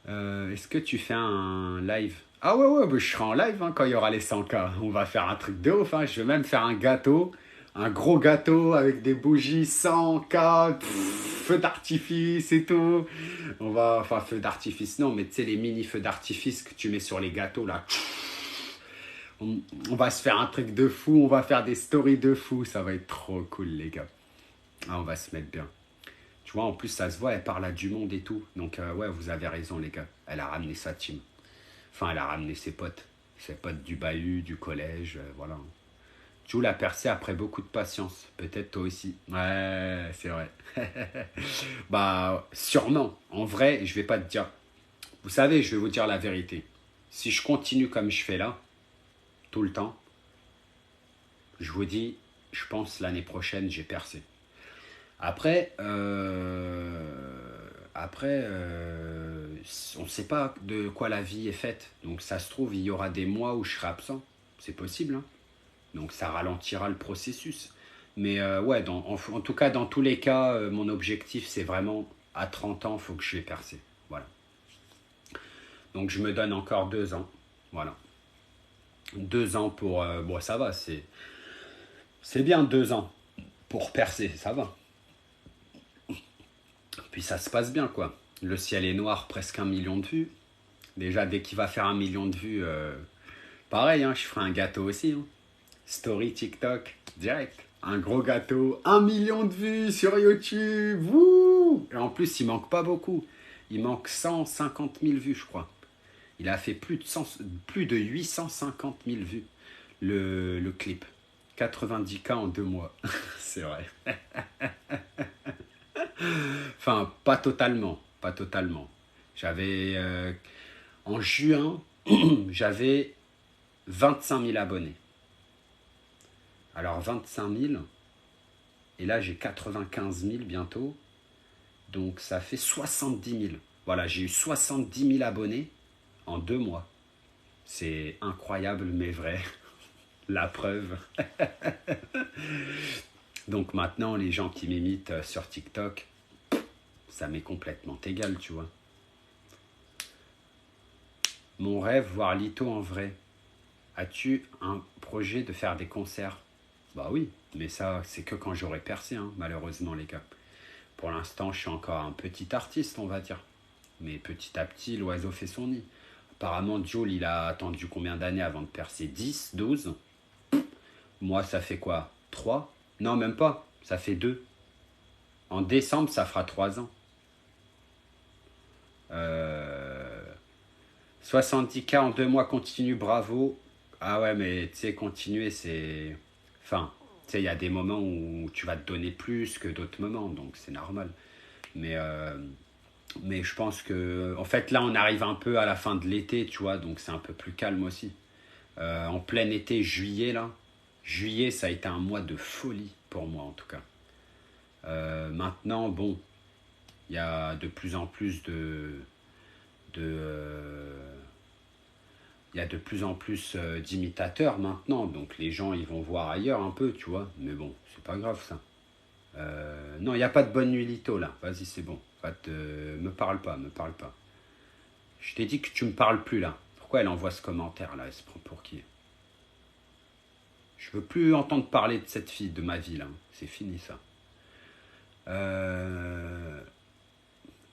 Est-ce que tu fais un live? Ah ouais, ouais, bah, je serai en live hein, quand il y aura les 100K. On va faire un truc de ouf. Hein. Je vais même faire un gâteau. Un gros gâteau avec des bougies 100K, feux d'artifice et tout. On va, enfin, feux d'artifice, non, mais tu sais, les mini feux d'artifice que tu mets sur les gâteaux là. On va se faire un truc de fou, on va faire des stories de fou. Ça va être trop cool, les gars. Ah, on va se mettre bien. Tu vois, en plus, ça se voit, elle parle à du monde et tout. Donc, ouais, vous avez raison, les gars. Elle a ramené sa team. Enfin, elle a ramené ses potes. Ses potes du bahut, du collège, voilà. Jou l'a percé après beaucoup de patience. Peut-être toi aussi. Ouais, c'est vrai. Bah, sûrement. En vrai, je vais pas te dire. Vous savez, je vais vous dire la vérité. Si je continue comme je fais là, tout le temps, je vous dis, je pense l'année prochaine, j'ai percé. Après, on ne sait pas de quoi la vie est faite. Donc ça se trouve, il y aura des mois où je serai absent. C'est possible. Hein. Donc ça ralentira le processus. Mais ouais, en tout cas, dans tous les cas, mon objectif, c'est vraiment, à 30 ans, il faut que je vais percer. Voilà. Donc je me donne encore 2 ans. Voilà. 2 ans pour... bon, ça va, c'est bien 2 ans pour percer, ça va. Puis ça se passe bien, quoi. Le ciel est noir, presque 1 million de vues. Déjà, dès qu'il va faire 1 million de vues, pareil, hein, je ferai un gâteau aussi. Hein. Story TikTok, direct. Un gros gâteau, 1 million de vues sur YouTube. Wouh! Et en plus, il manque pas beaucoup. Il manque 150 000 vues, je crois. Il a fait plus de 850 000 vues, le clip. 90K en 2 mois. C'est vrai. Enfin, pas totalement. Pas totalement. J'avais... en juin, j'avais 25 000 abonnés. Alors 25 000, et là j'ai 95 000 bientôt, donc ça fait 70 000. Voilà, j'ai eu 70 000 abonnés en 2 mois. C'est incroyable mais vrai. La preuve. Donc maintenant, les gens qui m'imitent sur TikTok, ça m'est complètement égal, tu vois. Mon rêve, voir Lito en vrai. As-tu un projet de faire des concerts? Bah oui, mais ça, c'est que quand j'aurai percé, hein, malheureusement, les gars. Pour l'instant, je suis encore un petit artiste, on va dire. Mais petit à petit, l'oiseau fait son nid. Apparemment, Joel, il a attendu combien d'années avant de percer? 10, 12. Moi, ça fait quoi? 3? Non, même pas. Ça fait 2. En décembre, ça fera 3 ans. 70K en 2 mois, continue, bravo. Ah ouais, mais tu sais, continuer, c'est... Enfin, tu sais, il y a des moments où tu vas te donner plus que d'autres moments, donc c'est normal. Mais je pense que... En fait, là, on arrive un peu à la fin de l'été, tu vois, donc c'est un peu plus calme aussi. En plein été, juillet, là. Juillet, ça a été un mois de folie, pour moi, en tout cas. Maintenant, bon, il y a de plus en plus il y a de plus en plus d'imitateurs maintenant, donc les gens ils vont voir ailleurs un peu, tu vois, mais bon, c'est pas grave ça. Non, il n'y a pas de bonne nuit Lito là, vas-y c'est bon, me parle pas, me parle pas. Je t'ai dit que tu me parles plus là, pourquoi elle envoie ce commentaire là, elle se prend pour qui? Je veux plus entendre parler de cette fille, de ma vie là, c'est fini ça.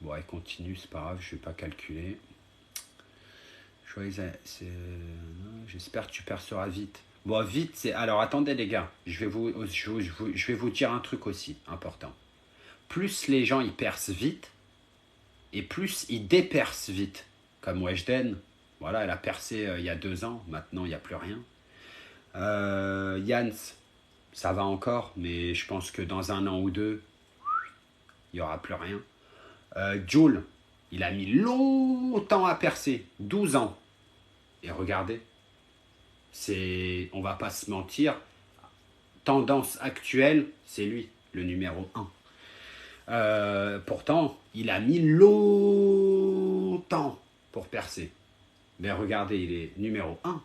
Bon, elle continue, c'est pas grave, je vais pas calculer. J'espère que tu perceras vite. Bon, vite, c'est... Alors, attendez, les gars. Je vais vous dire un truc aussi important. Plus les gens, ils percent vite, et plus ils dépercent vite. Comme Weshden. Voilà, elle a percé il y a 2 ans. Maintenant, il n'y a plus rien. Jans, ça va encore, mais je pense que dans 1 an ou 2, il n'y aura plus rien. Joel, il a mis longtemps à percer. 12 ans. Et regardez, on va pas se mentir, tendance actuelle, c'est lui, le numéro 1. Pourtant, il a mis longtemps pour percer. Mais regardez, il est numéro 1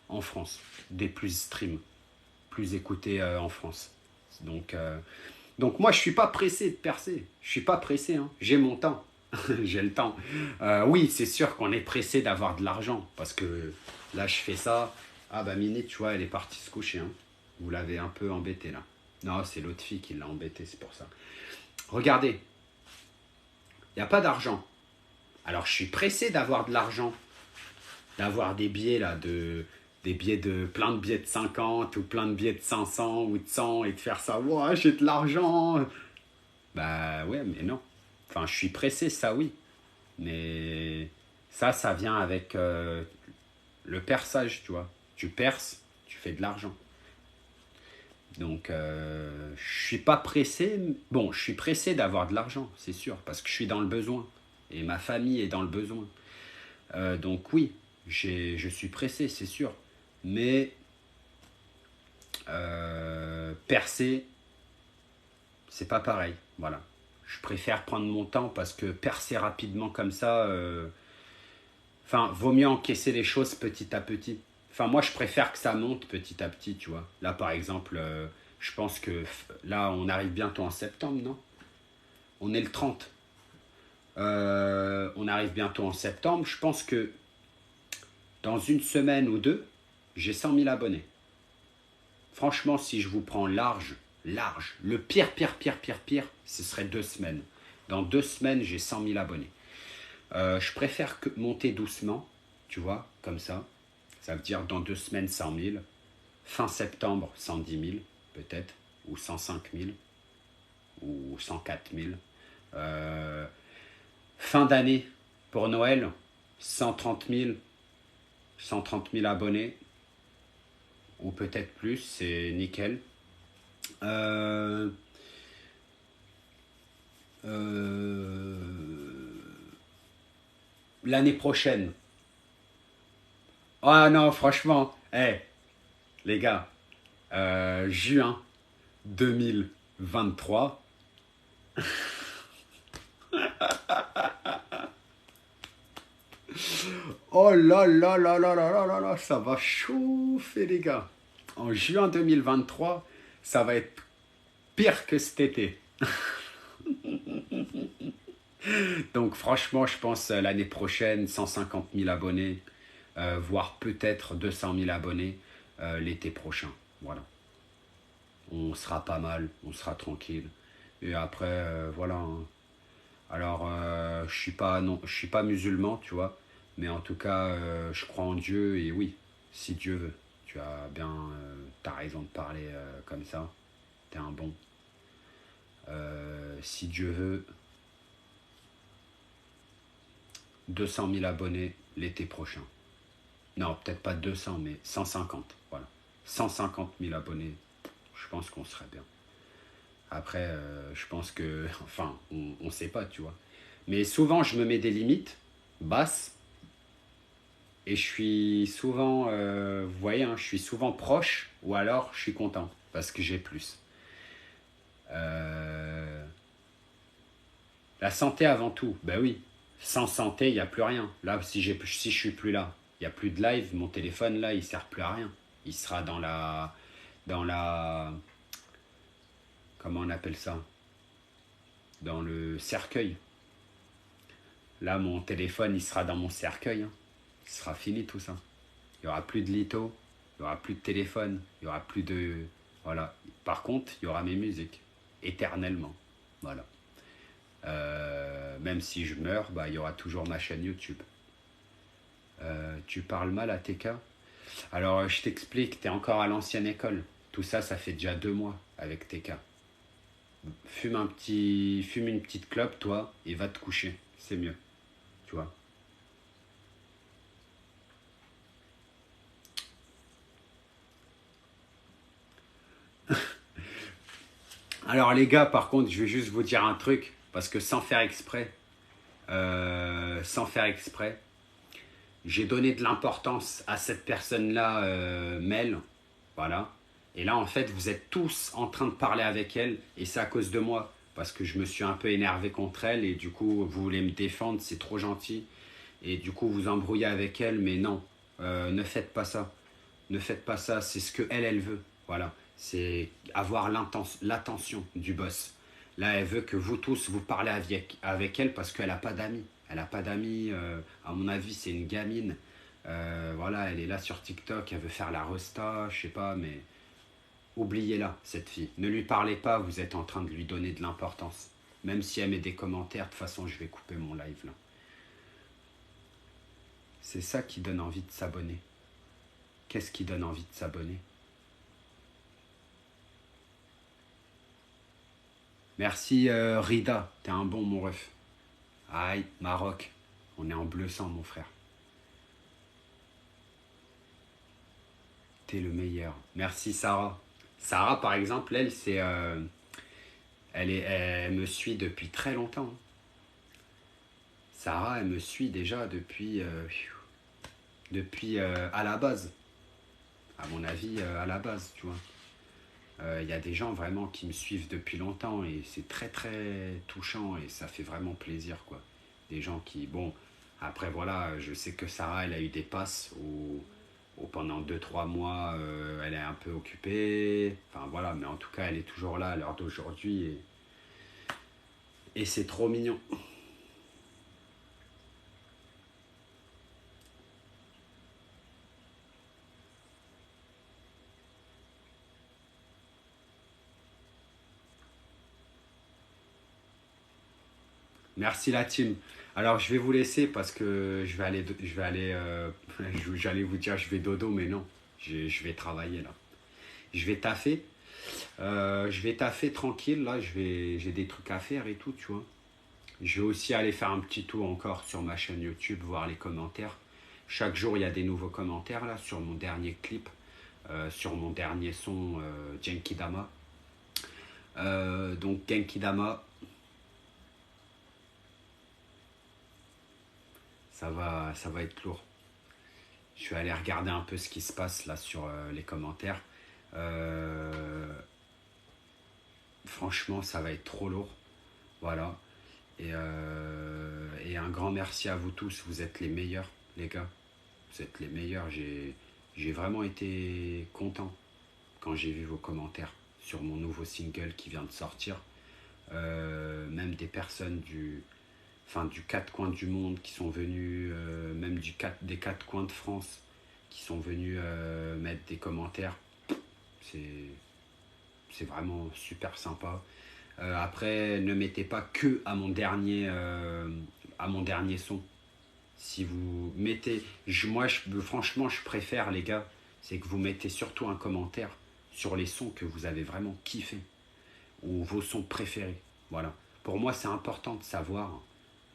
en France, des plus stream, plus écoutés en France. Donc moi, je suis pas pressé de percer. Je suis pas pressé, hein. J'ai mon temps. J'ai le temps. Oui, c'est sûr qu'on est pressé d'avoir de l'argent. Parce que là, je fais ça. Ah bah Mini, tu vois, elle est partie se coucher. Hein. Vous l'avez un peu embêtée là. Non, c'est l'autre fille qui l'a embêtée, c'est pour ça. Regardez. Il n'y a pas d'argent. Alors, je suis pressé d'avoir de l'argent. D'avoir des billets là, plein de billets de 50 ou plein de billets de 500 ou de 100 et de faire ça. Ouah, j'ai de l'argent. Bah ouais, mais non. Enfin, je suis pressé, ça oui. Mais ça vient avec le perçage, tu vois. Tu perces, tu fais de l'argent. Donc, je suis pas pressé. Bon, je suis pressé d'avoir de l'argent, c'est sûr, parce que je suis dans le besoin. Et ma famille est dans le besoin. Donc oui, je suis pressé, c'est sûr. Mais percer, c'est pas pareil. Voilà. Je préfère prendre mon temps parce que percer rapidement comme ça, enfin, vaut mieux encaisser les choses petit à petit. Enfin, moi, je préfère que ça monte petit à petit, tu vois. Là, par exemple, je pense que là, on arrive bientôt en septembre, non? On est le 30. On arrive bientôt en septembre. Je pense que dans 1 semaine ou 2, j'ai 100 000 abonnés. Franchement, si je vous prends large, le pire, ce serait 2 semaines. Dans 2 semaines, j'ai 100 000 abonnés. Je préfère monter doucement, tu vois, comme ça. Ça veut dire dans 2 semaines, 100 000. Fin septembre, 110 000, peut-être. Ou 105 000. Ou 104 000. Fin d'année, pour Noël, 130 000. 130 000 abonnés. Ou peut-être plus, c'est nickel. L'année prochaine. Ah non, franchement, les gars, juin 2023. Oh là là là là là là là là, ça va chauffer les gars. En juin 2023, ça va être pire que cet été. Donc franchement, je pense l'année prochaine, 150 000 abonnés, voire peut-être 200 000 abonnés l'été prochain. Voilà. On sera pas mal, on sera tranquille. Et après, voilà, hein. Alors, je suis pas musulman, tu vois, mais en tout cas, je crois en Dieu et oui, si Dieu veut. Tu as bien, t'as raison de parler comme ça. T'es un bon. Si Dieu veut, 200 000 abonnés l'été prochain. Non, peut-être pas 200, mais 150. Voilà. 150 000 abonnés, je pense qu'on serait bien. Après, je pense que, enfin, on sait pas, tu vois. Mais souvent, je me mets des limites basses et je suis souvent, vous voyez, hein, je suis souvent proche ou alors je suis content parce que j'ai plus. Euh, la santé avant tout, ben oui. Sans santé, il n'y a plus rien. Là, si je suis plus là, il n'y a plus de live, mon téléphone là, il sert plus à rien. Il sera dans la, comment on appelle ça? Dans le cercueil. Là, mon téléphone, il sera dans mon cercueil, hein. Il sera fini tout ça. Il n'y aura plus de litho, il n'y aura plus de téléphone, il n'y aura plus de... Voilà. Par contre, il y aura mes musiques, éternellement. Voilà. Même si je meurs, bah, il y aura toujours ma chaîne YouTube. Tu parles mal à TK? Alors, je t'explique, tu es encore à l'ancienne école. Tout ça, ça fait déjà 2 mois avec TK. Fume une petite clope, toi, et va te coucher. C'est mieux, tu vois. Alors les gars, par contre, je vais juste vous dire un truc, parce que sans faire exprès, j'ai donné de l'importance à cette personne-là, Mel, voilà. Et là, en fait, vous êtes tous en train de parler avec elle, et c'est à cause de moi, parce que je me suis un peu énervé contre elle, et du coup, vous voulez me défendre, c'est trop gentil, et du coup, vous embrouillez avec elle, mais non, ne faites pas ça. Ne faites pas ça, c'est ce que elle veut. Voilà, c'est avoir l'attention du boss. Là, elle veut que vous tous vous parlez avec elle parce qu'elle n'a pas d'amis. Elle n'a pas d'amis, à mon avis, c'est une gamine. Voilà, elle est là sur TikTok, elle veut faire la resta, je sais pas, mais oubliez-la, cette fille. Ne lui parlez pas, vous êtes en train de lui donner de l'importance. Même si elle met des commentaires, de toute façon, je vais couper mon live là. C'est ça qui donne envie de s'abonner. Qu'est-ce qui donne envie de s'abonner? Merci Rida, t'es un bon mon ref. Aïe, Maroc, on est en bleu sang mon frère. T'es le meilleur. Merci Sarah. Sarah par exemple, elle c'est, elle me suit depuis très longtemps. Sarah, elle me suit déjà depuis à la base. À mon avis, à la base, tu vois. Il y a des gens vraiment qui me suivent depuis longtemps et c'est très très touchant et ça fait vraiment plaisir quoi. Des gens qui, bon, après voilà, je sais que Sarah elle a eu des passes où pendant 2 3 mois elle est un peu occupée, enfin voilà, mais en tout cas elle est toujours là à l'heure d'aujourd'hui et c'est trop mignon. Merci la team. Alors je vais vous laisser parce que j'allais vous dire je vais dodo, mais non, je vais travailler là. Je vais taffer. Je vais taffer tranquille, là, j'ai des trucs à faire et tout, tu vois. Je vais aussi aller faire un petit tour encore sur ma chaîne YouTube, voir les commentaires. Chaque jour, il y a des nouveaux commentaires, là, sur mon dernier clip, sur mon dernier son, Genki Dama. Donc, Genki Dama, ça va être lourd. Je vais aller regarder un peu ce qui se passe, là, sur les commentaires. Euh, Franchement, ça va être trop lourd. Voilà. Et un grand merci à vous tous. Vous êtes les meilleurs, les gars. Vous êtes les meilleurs. J'ai vraiment été content. quand j'ai vu vos commentaires sur mon nouveau single qui vient de sortir. Même des personnes du quatre coins du monde qui sont venus, même des quatre coins de France qui sont venus mettre des commentaires. C'est vraiment super sympa. Après, ne mettez pas que à mon dernier son. Si vous mettez, franchement, je préfère, les gars, c'est que vous mettez surtout un commentaire sur les sons que vous avez vraiment kiffé ou vos sons préférés. Voilà. Pour moi, c'est important de savoir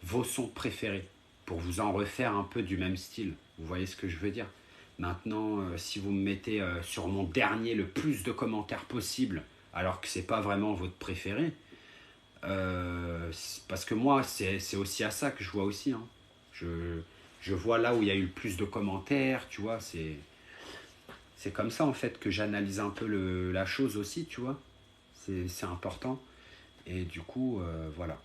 vos sons préférés pour vous en refaire un peu du même style. Vous voyez ce que je veux dire? Maintenant, si vous me mettez sur mon dernier le plus de commentaires possible, alors que c'est pas vraiment votre préféré, parce que moi, c'est aussi à ça que je vois aussi. Hein. Je vois là où il y a eu le plus de commentaires, tu vois. C'est comme ça, en fait, que j'analyse un peu la chose aussi, tu vois. C'est important. Et du coup, voilà.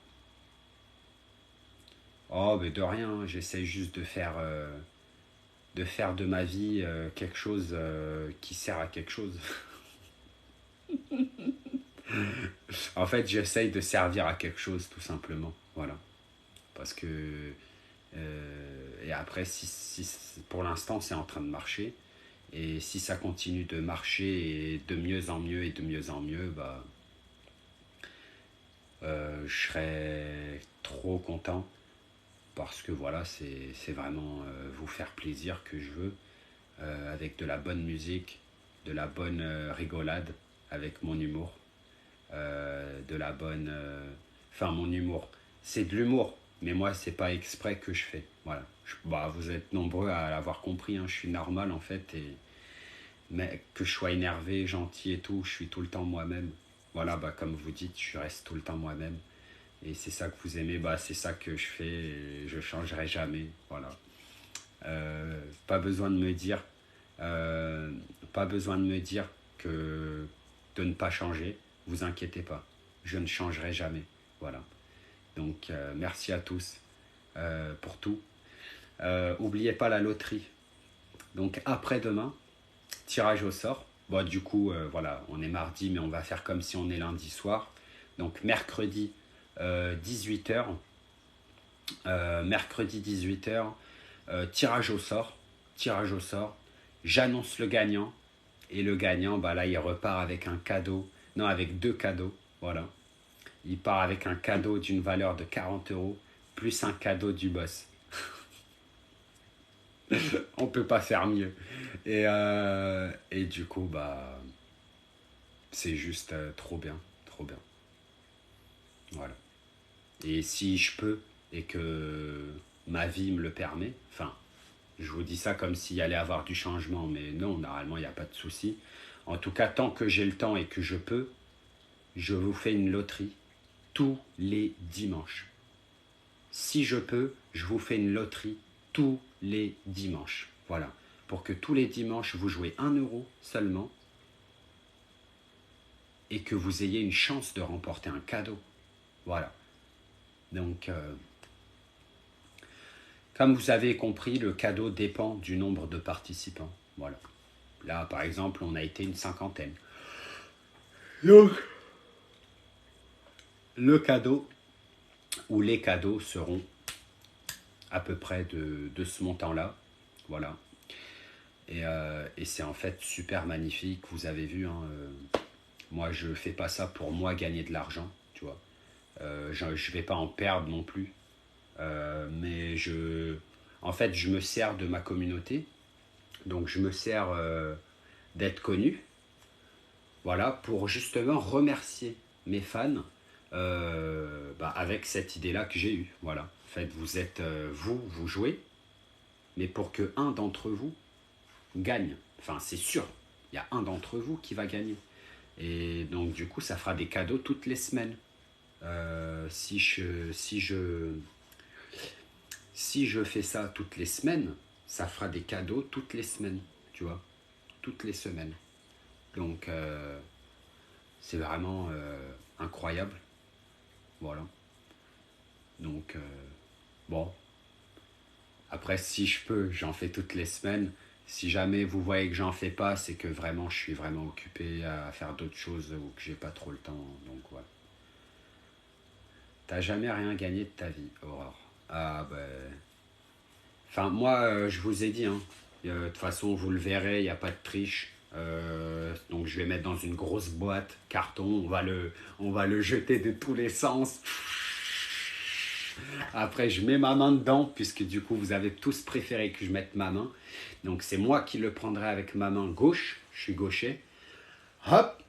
Oh, mais de rien, hein. J'essaye juste de faire de ma vie quelque chose qui sert à quelque chose. En fait, j'essaye de servir à quelque chose, tout simplement. Voilà. Parce que... et après, pour l'instant, c'est en train de marcher. Et si ça continue de marcher et de mieux en mieux et de mieux en mieux, bah, je serais trop content. Parce que voilà, c'est vraiment vous faire plaisir que je veux. Avec de la bonne musique, de la bonne rigolade, avec mon humour. De la bonne... Enfin, mon humour. C'est de l'humour, mais moi, c'est pas exprès que je fais. Voilà. Bah, vous êtes nombreux à l'avoir compris, hein, je suis normal en fait. Mais que je sois énervé, gentil et tout, je suis tout le temps moi-même. Voilà, bah, comme vous dites, je reste tout le temps moi-même. Et c'est ça que vous aimez, bah, c'est ça que je fais et je changerai jamais. Voilà. Pas besoin de me dire, euh, pas besoin de me dire que de ne pas changer. Vous inquiétez pas, je ne changerai jamais. Voilà. Donc merci à tous pour tout. Oubliez pas la loterie. Donc après-demain, tirage au sort. Bon, du coup, voilà, on est mardi, mais on va faire comme si on est lundi soir. Donc mercredi 18h. Mercredi 18h. Tirage au sort. Tirage au sort. J'annonce le gagnant. Et le gagnant, bah là, il repart avec un cadeau. Non, avec deux cadeaux. Voilà. Il part avec un cadeau d'une valeur de 40 euros, plus un cadeau du boss. On peut pas faire mieux. Et du coup, bah, c'est juste trop bien. Trop bien. Voilà. Et si je peux, et que ma vie me le permet, enfin, je vous dis ça comme s'il y allait avoir du changement, mais non, normalement, il n'y a pas de souci. En tout cas, tant que j'ai le temps et que je peux, je vous fais une loterie tous les dimanches. Si je peux, je vous fais une loterie tous les dimanches. Voilà. Pour que tous les dimanches, vous jouez 1 euro seulement et que vous ayez une chance de remporter un cadeau. Voilà. Donc, comme vous avez compris, le cadeau dépend du nombre de participants. Voilà. Là, par exemple, on a été une cinquantaine. Donc, le cadeau ou les cadeaux seront à peu près de ce montant-là. Voilà. Et c'est en fait super magnifique. Vous avez vu, hein, moi, je ne fais pas ça pour moi gagner de l'argent, tu vois. Je ne vais pas en perdre non plus. Mais en fait, je me sers de ma communauté. Donc, je me sers d'être connu. Voilà, pour justement remercier mes fans avec cette idée-là que j'ai eue. Voilà. En fait, vous êtes, vous jouez, mais pour que un d'entre vous gagne. Enfin, c'est sûr, il y a un d'entre vous qui va gagner. Et donc, du coup, ça fera des cadeaux toutes les semaines. Si je fais ça toutes les semaines, ça fera des cadeaux toutes les semaines, tu vois, toutes les semaines. Donc, c'est vraiment incroyable. Voilà. Donc, bon. Après, si je peux, j'en fais toutes les semaines. Si jamais vous voyez que j'en fais pas, c'est que vraiment je suis vraiment occupé à faire d'autres choses ou que j'ai pas trop le temps. Donc voilà. T'as jamais rien gagné de ta vie, Aurore? Ah ben... Enfin, moi, je vous ai dit, hein, de toute façon, vous le verrez, il n'y a pas de triche. Donc je vais mettre dans une grosse boîte, carton, on va le jeter de tous les sens. Après, je mets ma main dedans, puisque du coup, vous avez tous préféré que je mette ma main. Donc c'est moi qui le prendrai avec ma main gauche, je suis gaucher. Hop!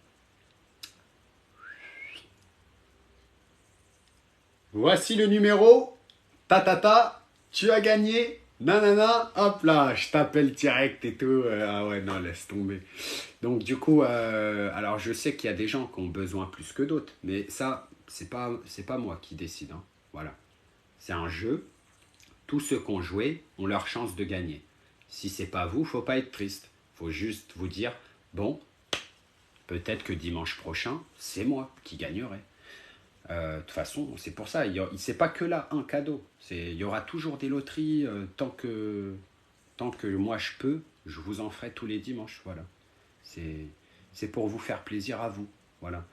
Voici le numéro. Ta ta ta, tu as gagné. Nanana, hop là, je t'appelle direct et tout. Ah ouais, non, laisse tomber. Donc du coup, alors je sais qu'il y a des gens qui ont besoin plus que d'autres, mais ça, c'est pas moi qui décide, hein. Voilà. C'est un jeu. Tous ceux qui ont joué ont leur chance de gagner. Si c'est pas vous, faut pas être triste. Faut juste vous dire, bon, peut-être que dimanche prochain, c'est moi qui gagnerai. De toute façon, c'est pour ça, c'est pas que là un cadeau. Il y aura toujours des loteries tant que moi je peux, je vous en ferai tous les dimanches. Voilà. C'est pour vous faire plaisir à vous. Voilà.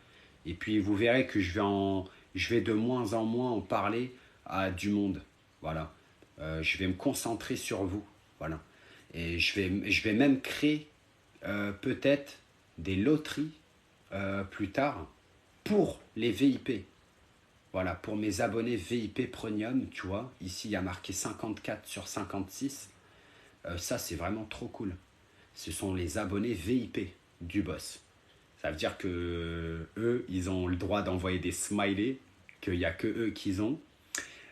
Et puis vous verrez que je vais de moins en moins en parler à du monde. Voilà. Je vais me concentrer sur vous. Voilà. Et je vais même créer peut-être des loteries plus tard pour les VIP. Voilà, pour mes abonnés VIP Premium, tu vois, ici il y a marqué 54 sur 56. Ça, c'est vraiment trop cool. Ce sont les abonnés VIP du boss. Ça veut dire que eux, ils ont le droit d'envoyer des smileys, qu'il n'y a que eux qu'ils ont.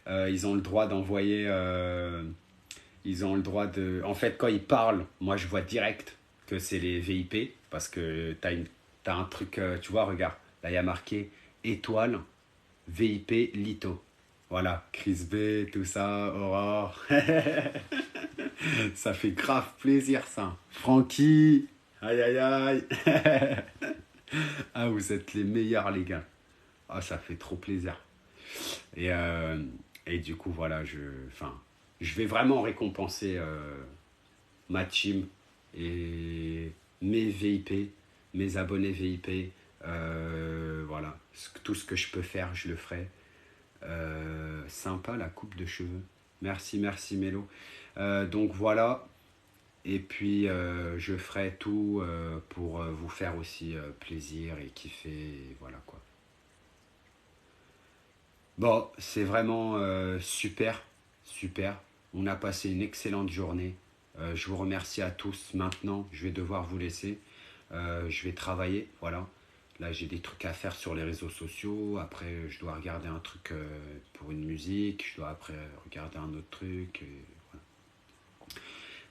Ils ont le droit d'envoyer... ils ont le droit de... En fait, quand ils parlent, moi, je vois direct que c'est les VIP, parce que t'as un truc... tu vois, regarde, là, il y a marqué étoile... VIP Lito. Voilà, Chris B, tout ça, Aurore. Ça fait grave plaisir, ça. Francky, aïe aïe aïe. Ah, vous êtes les meilleurs, les gars. Ah, ça fait trop plaisir. Et du coup, voilà, je vais vraiment récompenser ma team et mes VIP, mes abonnés VIP. Voilà, tout ce que je peux faire, je le ferai. Sympa la coupe de cheveux. Merci, merci Mélo. Donc voilà. Et puis je ferai tout pour vous faire aussi plaisir et kiffer. Et voilà quoi. Bon, c'est vraiment super, super. On a passé une excellente journée. Je vous remercie à tous. Maintenant, je vais devoir vous laisser. Je vais travailler, voilà. Là, j'ai des trucs à faire sur les réseaux sociaux. Après, je dois regarder un truc pour une musique. Je dois après regarder un autre truc. Et voilà.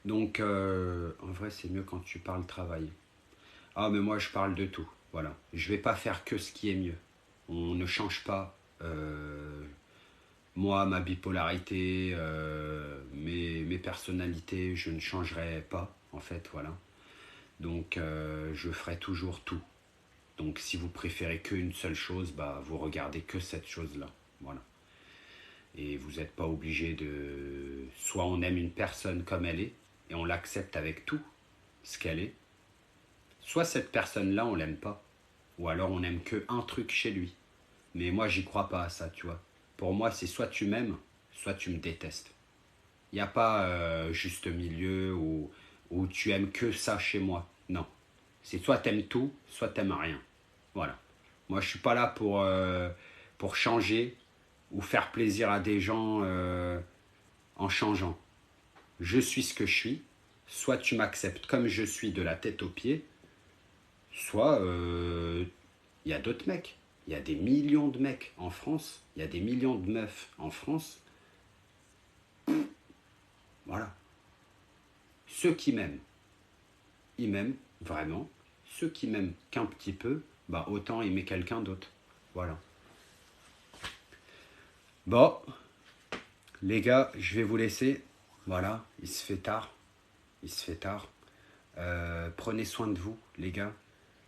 Donc, en vrai, c'est mieux quand tu parles travail. Ah, mais moi, je parle de tout. Voilà. Je vais pas faire que ce qui est mieux. On ne change pas. Moi, ma bipolarité, mes personnalités, je ne changerai pas, en fait, voilà. Donc, je ferai toujours tout. Donc si vous préférez qu'une seule chose, bah, vous regardez que cette chose-là. Voilà. Et vous n'êtes pas obligé de... Soit on aime une personne comme elle est, et on l'accepte avec tout ce qu'elle est. Soit cette personne-là, on l'aime pas. Ou alors on n'aime qu'un truc chez lui. Mais moi, j'y crois pas à ça, tu vois. Pour moi, c'est soit tu m'aimes, soit tu me détestes. Il n'y a pas juste milieu où tu aimes que ça chez moi. Non. C'est soit t'aimes tout, soit t'aimes rien. Voilà. Moi, je suis pas là pour changer ou faire plaisir à des gens en changeant. Je suis ce que je suis. Soit tu m'acceptes comme je suis de la tête aux pieds, soit il y a d'autres mecs. Il y a des millions de mecs en France. Il y a des millions de meufs en France. Voilà. Ceux qui m'aiment, ils m'aiment vraiment. Ceux qui m'aiment qu'un petit peu, bah autant aimer quelqu'un d'autre. Voilà. Bon, les gars, je vais vous laisser. Voilà, il se fait tard. Il se fait tard. Prenez soin de vous, les gars.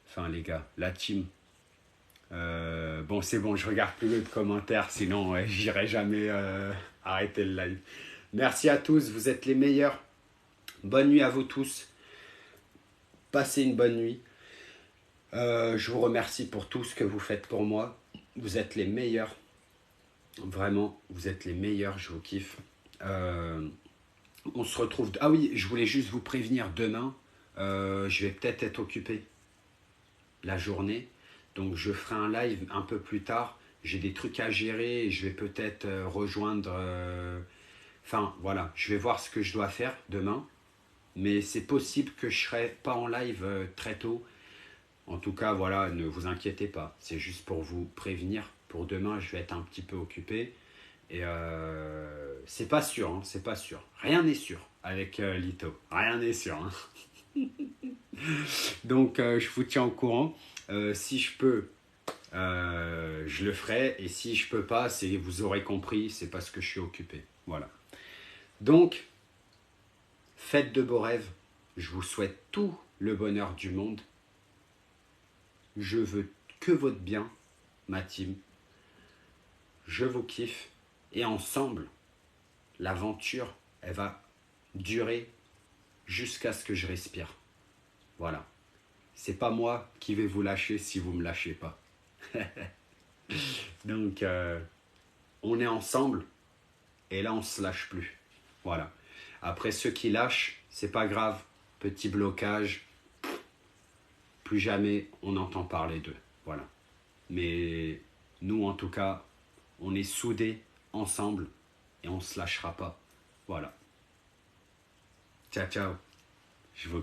Enfin, les gars, la team. Bon, c'est bon, je regarde plus de commentaires, sinon ouais, j'irai jamais arrêter le live. Merci à tous, vous êtes les meilleurs. Bonne nuit à vous tous. Passez une bonne nuit. Je vous remercie pour tout ce que vous faites pour moi. Vous êtes les meilleurs. Vraiment, vous êtes les meilleurs. Je vous kiffe. On se retrouve... Ah oui, je voulais juste vous prévenir. Demain, je vais peut-être être occupé la journée. Donc, je ferai un live un peu plus tard. J'ai des trucs à gérer et je vais peut-être rejoindre... Enfin, voilà. Je vais voir ce que je dois faire demain. Mais c'est possible que je ne serai pas en live très tôt. En tout cas, voilà, ne vous inquiétez pas. C'est juste pour vous prévenir. Pour demain, je vais être un petit peu occupé. Et c'est pas sûr, hein, c'est pas sûr. Rien n'est sûr avec Lito. Rien n'est sûr. Hein. Donc, je vous tiens au courant. Si je peux, je le ferai. Et si je peux pas, vous aurez compris, c'est parce que je suis occupé. Voilà. Donc, faites de beaux rêves. Je vous souhaite tout le bonheur du monde. Je veux que votre bien, ma team. Je vous kiffe. Et ensemble, l'aventure, elle va durer jusqu'à ce que je respire. Voilà. C'est pas moi qui vais vous lâcher si vous me lâchez pas. Donc, on est ensemble. Et là, on se lâche plus. Voilà. Après, ceux qui lâchent, c'est pas grave. Petit blocage. Plus jamais on entend parler d'eux. Voilà. Mais nous, en tout cas, on est soudés ensemble et on ne se lâchera pas. Voilà. Ciao, ciao. Je vous kiffe.